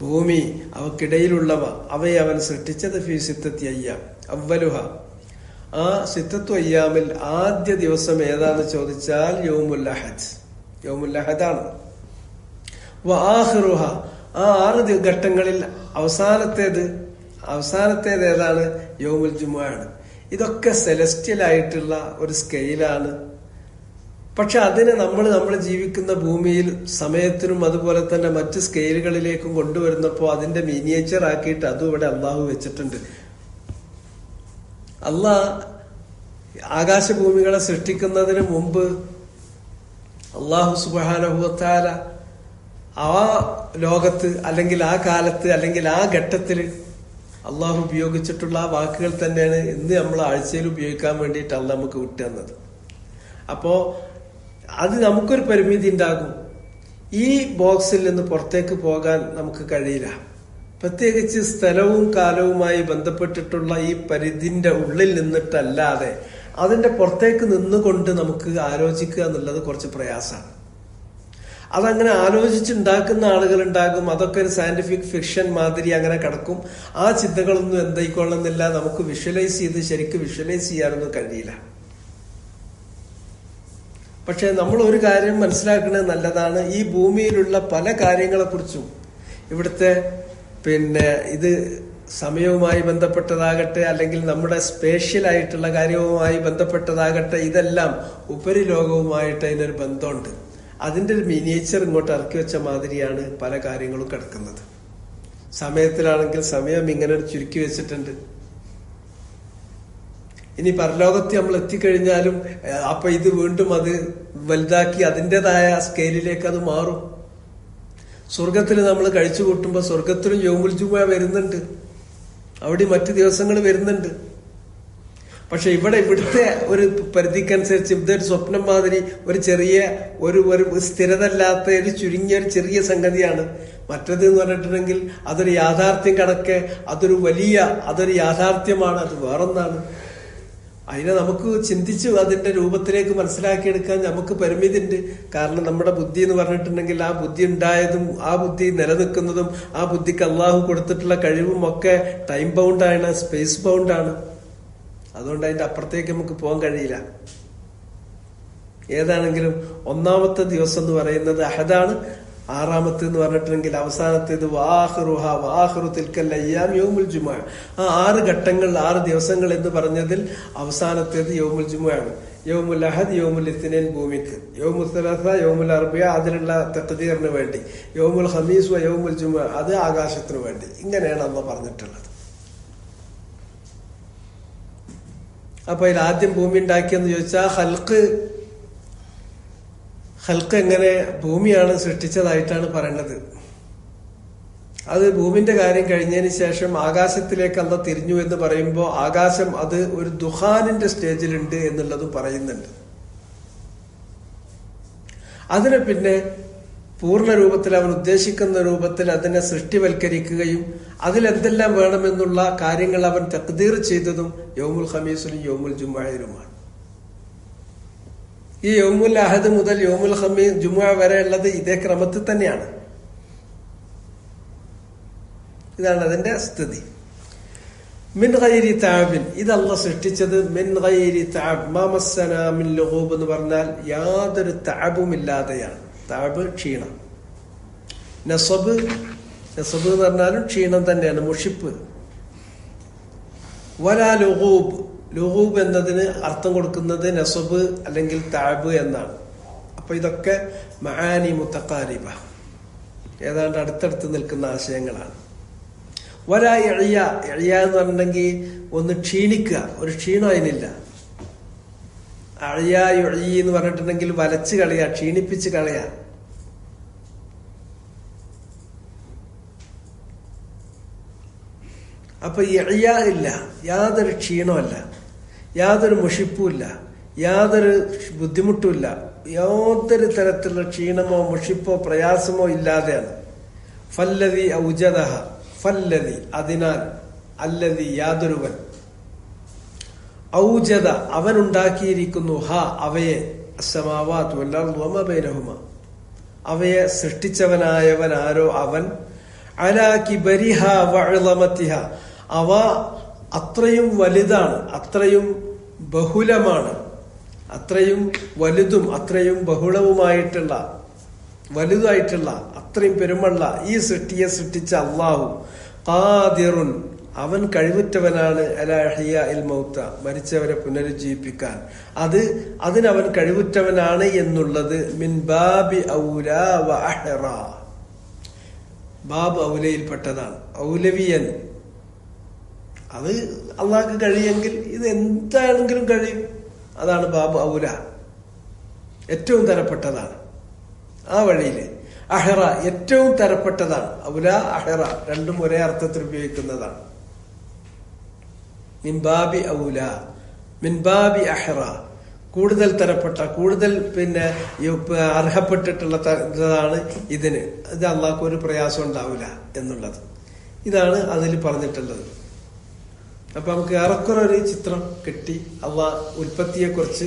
[SPEAKER 1] ഭൂമി, അവക്കിടയിലുള്ളവ, അവയെ അവൻ സൃഷ്ടിച്ചത് ഫീ സിത്തത്തി അയ്യാം. അവ്വലുഹ, ആ സിത്തത്തു അയ്യാമിൽ ആദ്യ ദിവസം ഏതാന്ന് ചോദിച്ചാൽ യൗമുൽ അഹദ്, യൗമുൽ അഹദാണ്. വആഖിറുഹ, ആ 6 ഘട്ടങ്ങളിൽ അവസാനത്തേത് ഏതാണ്? യൗമുൽ ജുമുഅയാണ്. ഇതൊക്കെ സെലസ്റ്റിയൽ ആയിട്ടുള്ള ഒരു സ്കെയിലാണ്. പക്ഷെ അതിനെ നമ്മൾ ജീവിക്കുന്ന ഭൂമിയിൽ സമയത്തിനും അതുപോലെ തന്നെ മറ്റ് സ്കെയിലുകളിലേക്കും കൊണ്ടുവരുന്നപ്പോൾ അതിന്റെ മിനിയേച്ചർ ആക്കിയിട്ട് അതും ഇവിടെ അള്ളാഹു വെച്ചിട്ടുണ്ട്. അള്ളാഹ് ആകാശഭൂമികളെ സൃഷ്ടിക്കുന്നതിന് മുമ്പ് അള്ളാഹു സുബ്ഹാനഹു വ തആല ആ ലോകത്ത് അല്ലെങ്കിൽ ആ കാലത്ത് അല്ലെങ്കിൽ ആ ഘട്ടത്തിൽ അള്ളാഹു ഉപയോഗിച്ചിട്ടുള്ള ആ വാക്കുകൾ തന്നെയാണ് ഇന്ന് നമ്മൾ ആഴ്ചയിൽ ഉപയോഗിക്കാൻ വേണ്ടിയിട്ട് അള്ളാഹ് നമുക്ക് വിട്ടുതന്നത്. അപ്പോ അത് നമുക്കൊരു പരിമിതി ഉണ്ടാകും. ഈ ബോക്സിൽ നിന്ന് പുറത്തേക്ക് പോകാൻ നമുക്ക് കഴിയില്ല. പ്രത്യേകിച്ച് സ്ഥലവും കാലവുമായി ബന്ധപ്പെട്ടിട്ടുള്ള ഈ പരിധിന്റെ ഉള്ളിൽ നിന്നിട്ടല്ലാതെ അതിന്റെ പുറത്തേക്ക് നിന്നുകൊണ്ട് നമുക്ക് ആലോചിക്കുക എന്നുള്ളത് കുറച്ച് പ്രയാസമാണ്. അതങ്ങനെ ആലോചിച്ചുണ്ടാക്കുന്ന ആളുകൾ ഉണ്ടാകും. അതൊക്കെ ഒരു സയന്റിഫിക് ഫിക്ഷൻ മാതിരി അങ്ങനെ കിടക്കും. ആ ചിന്തകളൊന്നും എന്തായിക്കൊള്ളുന്നില്ല. നമുക്ക് ശരിക്കും വിഷ്വലൈസ് ചെയ്യാനൊന്നും കഴിയില്ല. പക്ഷെ നമ്മൾ ഒരു കാര്യം മനസ്സിലാക്കുന്നത് നല്ലതാണ്. ഈ ഭൂമിയിലുള്ള പല കാര്യങ്ങളെ കുറിച്ചും ഇവിടുത്തെ ഇത് സമയവുമായി ബന്ധപ്പെട്ടതാകട്ടെ അല്ലെങ്കിൽ നമ്മുടെ സ്പേഷ്യൽ ആയിട്ടുള്ള കാര്യവുമായി ബന്ധപ്പെട്ടതാകട്ടെ, ഇതെല്ലാം ഉപരിലോകവുമായിട്ട് അതിനൊരു ബന്ധമുണ്ട്. അതിന്റെ ഒരു മിനിയേച്ചർ ഇങ്ങോട്ട് ഇറക്കി വെച്ച മാതിരിയാണ് പല കാര്യങ്ങളും കിടക്കുന്നത്. സമയത്തിലാണെങ്കിൽ സമയം ഇങ്ങനെ ഒരു ചുരുക്കി വെച്ചിട്ടുണ്ട്. ഇനി പരലോകത്ത് നമ്മൾ എത്തിക്കഴിഞ്ഞാലും അപ്പൊ ഇത് വീണ്ടും അത് വലുതാക്കി അതിൻ്റെതായ സ്കെയിലിലേക്ക് അത് മാറും. സ്വർഗത്തിൽ നമ്മൾ കഴിച്ചു കൂട്ടുമ്പോൾ സ്വർഗത്തിലും യൗമുൽ ജുമുഅ വരുന്നുണ്ട്, അവിടെ മറ്റു ദിവസങ്ങൾ വരുന്നുണ്ട്. പക്ഷെ ഇവിടുത്തെ ഒരു പരിധിക്കനുസരിച്ച് ഇതൊരു സ്വപ്നം മാതിരി ഒരു ചെറിയ ഒരു സ്ഥിരതല്ലാത്ത ഒരു ചുരുങ്ങിയ ഒരു ചെറിയ സംഗതിയാണ്. മറ്റത് എന്ന് പറഞ്ഞിട്ടുണ്ടെങ്കിൽ അതൊരു യാഥാർത്ഥ്യം കണക്കെ അതൊരു യാഥാർത്ഥ്യമാണ്, അത് വേറൊന്നാണ്. അതിനെ നമുക്ക് ചിന്തിച്ച് അതിന്റെ രൂപത്തിലേക്ക് മനസ്സിലാക്കിയെടുക്കാൻ നമുക്ക് പരിമിതി ഉണ്ട്. കാരണം നമ്മുടെ ബുദ്ധി എന്ന് പറഞ്ഞിട്ടുണ്ടെങ്കിൽ ആ ബുദ്ധി ഉണ്ടായതും ആ ബുദ്ധി നിലനിൽക്കുന്നതും ആ ബുദ്ധിക്ക് അള്ളാഹു കൊടുത്തിട്ടുള്ള കഴിവും ഒക്കെ ടൈം ബൗണ്ടാണ്, സ്പേസ് ബൗണ്ടാണ്. അതുകൊണ്ട് അതിന്റെ അപ്പുറത്തേക്ക് നമുക്ക് പോകാൻ കഴിയില്ല. ഏതാണെങ്കിലും ഒന്നാമത്തെ ദിവസം എന്ന് പറയുന്നത് അഹദാണ്. 6ാമത്തെ എന്ന് പറഞ്ഞിട്ടുണ്ടെങ്കിൽ അവസാനത്തേത് വാഹിറു തിൽക്കൽ അയ്യാം യൗമുൽ ജുമുഅ. ആ 6 ഘട്ടങ്ങൾ 6 ദിവസങ്ങൾ എന്ന് പറഞ്ഞതിൽ അവസാനത്തേത് യൗമുൽ ജുമുഅയാണ്. യൗമുൽ അഹദ്, യൗമുൽ ഇത്നൈൻ ഭൂമിക്ക്, യൗമുൽ സലാസ, യൗമുൽ അർബിയ അതിലുള്ള തഖ്ദീറിന് വേണ്ടി, യൗമുൽ ഖമീസ് വ യൗമുൽ ജുമുഅ അത് ആകാശത്തിന് വേണ്ടി. ഇങ്ങനെയാണ് അള്ളാഹ് പറഞ്ഞിട്ടുള്ളത്. അപ്പൊ ഇതിൽ ആദ്യം ഭൂമി ഉണ്ടാക്കിയെന്ന് ചോദിച്ചാൽ ഹൽക്ക് എങ്ങനെ ഭൂമിയാണ് സൃഷ്ടിച്ചതായിട്ടാണ് പറയുന്നത്. അത് ഭൂമിന്റെ കാര്യം കഴിഞ്ഞതിന് ശേഷം ആകാശത്തിലേക്ക് അല്ല തിരിഞ്ഞു എന്ന് പറയുമ്പോൾ ആകാശം അത് ഒരു ദുഹാനിന്റെ സ്റ്റേജിലുണ്ട് എന്നുള്ളതും പറയുന്നുണ്ട്. അതിനെ പിന്നെ പൂർണ്ണ രൂപത്തിൽ അവൻ ഉദ്ദേശിക്കുന്ന രൂപത്തിൽ അതിനെ സൃഷ്ടിവൽക്കരിക്കുകയും അതിലെന്തെല്ലാം വേണമെന്നുള്ള കാര്യങ്ങൾ അവൻ തഖ്ദീർ ചെയ്തതും യൗമുൽ ഖമീസിലും യൗമുൽ ജുമുഅയിലുമാണ്. ഈ യൗമുൽ അഹദ് മുതൽ യൗമുൽ ജുമുഅ വരെ ഉള്ളത് ഇതേ ക്രമത്തിൽ തന്നെയാണ്. ഇതാണ് അതിന്റെ സ്ഥിതി. മിൻ ഗൈരി തഅബിൻ, ഇത് അല്ലാഹ് സൃഷ്ടിച്ചത് മിൻ ഗൈരി തഅബ്, മാ മസ്സനാ മിൻ ലുഗൂബ് എന്ന് പറഞ്ഞാൽ യാതൊരു തഅബും ഇല്ലാതെയാണ്. തഅബ് ക്ഷീണം, നസബ് എന്ന് പറഞ്ഞാലും ക്ഷീണം തന്നെയാണ്, മുഷിപ്പ്. വലാ ലുഗൂബ് എന്നതിന് അർത്ഥം കൊടുക്കുന്നത് നസബ് അല്ലെങ്കിൽ തഅബ് എന്നാണ്. അപ്പൊ ഇതൊക്കെ മആനി മുതഖാരിബ, ഏതാണ്ട് അടുത്തടുത്ത് നിൽക്കുന്ന ആശയങ്ങളാണ്. വരാ എഴിയ എന്ന് പറഞ്ഞിട്ടുണ്ടെങ്കിൽ ഒന്ന് ക്ഷീണിക്കുക, ഒരു ക്ഷീണം അതിനില്ല. അഴിയ എഴി എന്ന് പറഞ്ഞിട്ടുണ്ടെങ്കിൽ വലച്ച് കളയാ, ക്ഷീണിപ്പിച്ച് കളയാ. അപ്പൊ എഴിയ ഇല്ല, യാതൊരു ക്ഷീണമല്ല, യാതൊരു മുഷിപ്പുമില്ല, യാതൊരു ബുദ്ധിമുട്ടുമില്ല, യാതൊരു തരത്തിലുള്ള ക്ഷീണമോ മുഷിപ്പോ പ്രയാസമോ ഇല്ലാതെയാണ്. ഫല്ലദി ഔജദഹ, ഫല്ലദി അതിനാൽ, അല്ലദി യാതൊരുവൻ, ഔജദ അവൻ ഉണ്ടാക്കിയിരിക്കുന്നു, ഹ അവയെ, അസ്സമാവാതു വൽ അർദു വമാ ബൈനഹുമ അവയെ സൃഷ്ടിച്ചവനായവൻ ആരോ അവൻ, അലാ കിബരിഹ വഅളമതിഹ അവ അത്രയും വലുതാണ്, അത്രയും ബഹുലമാണ്, അത്രയും വലുതും അത്രയും ബഹുളവുമായിട്ടുള്ള, വലുതായിട്ടുള്ള, അത്രയും പെരുമള്ള ഈ സൃഷ്ടിയെ സൃഷ്ടിച്ച അല്ലാഹു ഖാദിറുൻ അവൻ കഴിവുറ്റവനാണ്, അലാ ഇഹ്യാഇൽ മൗത മരിച്ചവരെ പുനരുജ്ജീവിപ്പിക്കാൻ. അതിനവൻ കഴിവുറ്റവനാണ് എന്നുള്ളത് മിൻ ബാബി ഔലാ വ അഹ്റാ, ബാബ് ഔലയിൽപ്പെട്ടതാണ്. ഔലവിയൻ അത് അള്ളാഹ്ക്ക് കഴിയെങ്കിൽ ഇത് എന്താണെങ്കിലും കഴിയും. അതാണ് ബാബ് ഔല, ഏറ്റവും തരപ്പെട്ടതാണ്. ആ വഴിയില് അഹ്റ ഏറ്റവും തരപ്പെട്ടതാണ്. ഔല അഹ്റ രണ്ടും ഒരേ അർത്ഥത്തിൽ ഉപയോഗിക്കുന്നതാണ്. മിൻബാബി ഔല, മിൻബാബി അഹ്റ കൂടുതൽ തരപ്പെട്ട, കൂടുതൽ അർഹപ്പെട്ടിട്ടുള്ളതാണ് ഇതിന്. ഇത് അള്ളാഹ്ക്ക് ഒരു പ്രയാസം ഉണ്ടാവില്ല എന്നുള്ളത്, ഇതാണ് അതിൽ പറഞ്ഞിട്ടുള്ളത്. അപ്പൊ നമുക്ക് ഏറെക്കുറെ ഒരു ചിത്രം കിട്ടി. അള്ളാഹ് ഉൽപ്പത്തിയെ കുറിച്ച്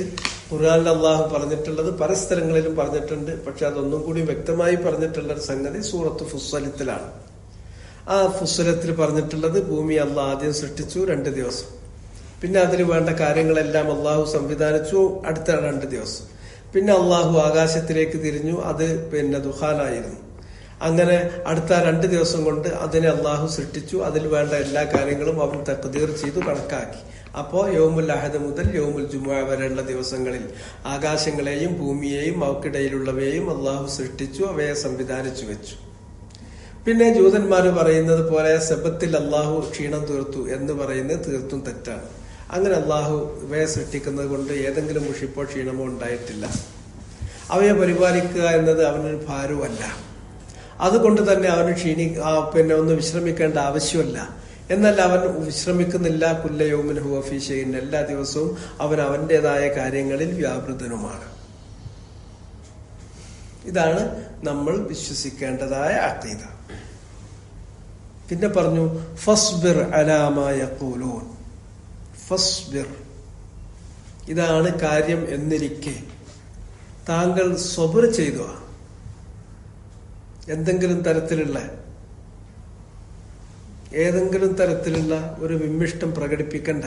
[SPEAKER 1] ഖുർആനിൽ അള്ളാഹു പറഞ്ഞിട്ടുള്ളത് പല സ്ഥലങ്ങളിലും പറഞ്ഞിട്ടുണ്ട്. പക്ഷെ അതൊന്നും കൂടി വ്യക്തമായി പറഞ്ഞിട്ടുള്ള ഒരു സംഗതി സൂറത്ത് ഫുസ്സലത്തിലാണ്. ആ ഫുസ്സലത്തിൽ പറഞ്ഞിട്ടുള്ളത് ഭൂമി അള്ളാഹ് ആദ്യം സൃഷ്ടിച്ചു 2 ദിവസം, പിന്നെ അതിന് വേണ്ട കാര്യങ്ങളെല്ലാം അള്ളാഹു സംവിധാനിച്ചു അടുത്ത 2 ദിവസം, പിന്നെ അള്ളാഹു ആകാശത്തിലേക്ക് തിരിഞ്ഞു, അത് ദുഖാനായിരുന്നു. അങ്ങനെ അടുത്ത 2 ദിവസം കൊണ്ട് അതിനെ അള്ളാഹു സൃഷ്ടിച്ചു, അതിൽ വേണ്ട എല്ലാ കാര്യങ്ങളും അവൻ തഖ്ദീർ ചെയ്തു, കണക്കാക്കി. അപ്പോ യൗമുൽ അഹദ് മുതൽ യൗമുൽ ജുമുഅ വരെയുള്ള ദിവസങ്ങളിൽ ആകാശങ്ങളെയും ഭൂമിയെയും അവക്കിടയിലുള്ളവയെയും അള്ളാഹു സൃഷ്ടിച്ചു, അവയെ സംവിധാനിച്ചു വെച്ചു. പിന്നെ ജൂതന്മാര് പറയുന്നത് പോലെ സബത്തിൽ അള്ളാഹു ക്ഷീണം തീർത്തു എന്ന് പറയുന്നത് തീർത്തും തെറ്റാണ്. അങ്ങനെ അള്ളാഹു ഇവയെ സൃഷ്ടിക്കുന്നത് കൊണ്ട് ഏതെങ്കിലും മുഷിപ്പോ ക്ഷീണമോ ഉണ്ടായിട്ടില്ല. അവയെ പരിപാലിക്കുക എന്നത് അവനൊരു ഭാരവുമല്ല. അതുകൊണ്ട് തന്നെ അവന് ഒന്ന് വിശ്രമിക്കേണ്ട ആവശ്യമല്ല. എന്നാൽ അവൻ വിശ്രമിക്കുന്നില്ല. കുല്ല യൗമിൻ ഹുവ ഫീ ഷൈഇൻ എല്ലാ ദിവസവും അവൻ അവന്റേതായ കാര്യങ്ങളിൽ വ്യാപൃതനുമാണ്. ഇതാണ് നമ്മൾ വിശ്വസിക്കേണ്ടതായ അഖീദ. പിന്നെ പറഞ്ഞു ഫസ്ബിർ അലാ മാ യഖൂലൂൻ, ഫസ്ബിർ ഇതാണ് കാര്യം എന്നിരിക്കെ താങ്കൾ സ്വബർ ചെയ്തു. ഏതെങ്കിലും തരത്തിലുള്ള ഒരു വിമ്മിഷ്ടം പ്രകടിപ്പിക്കണ്ട.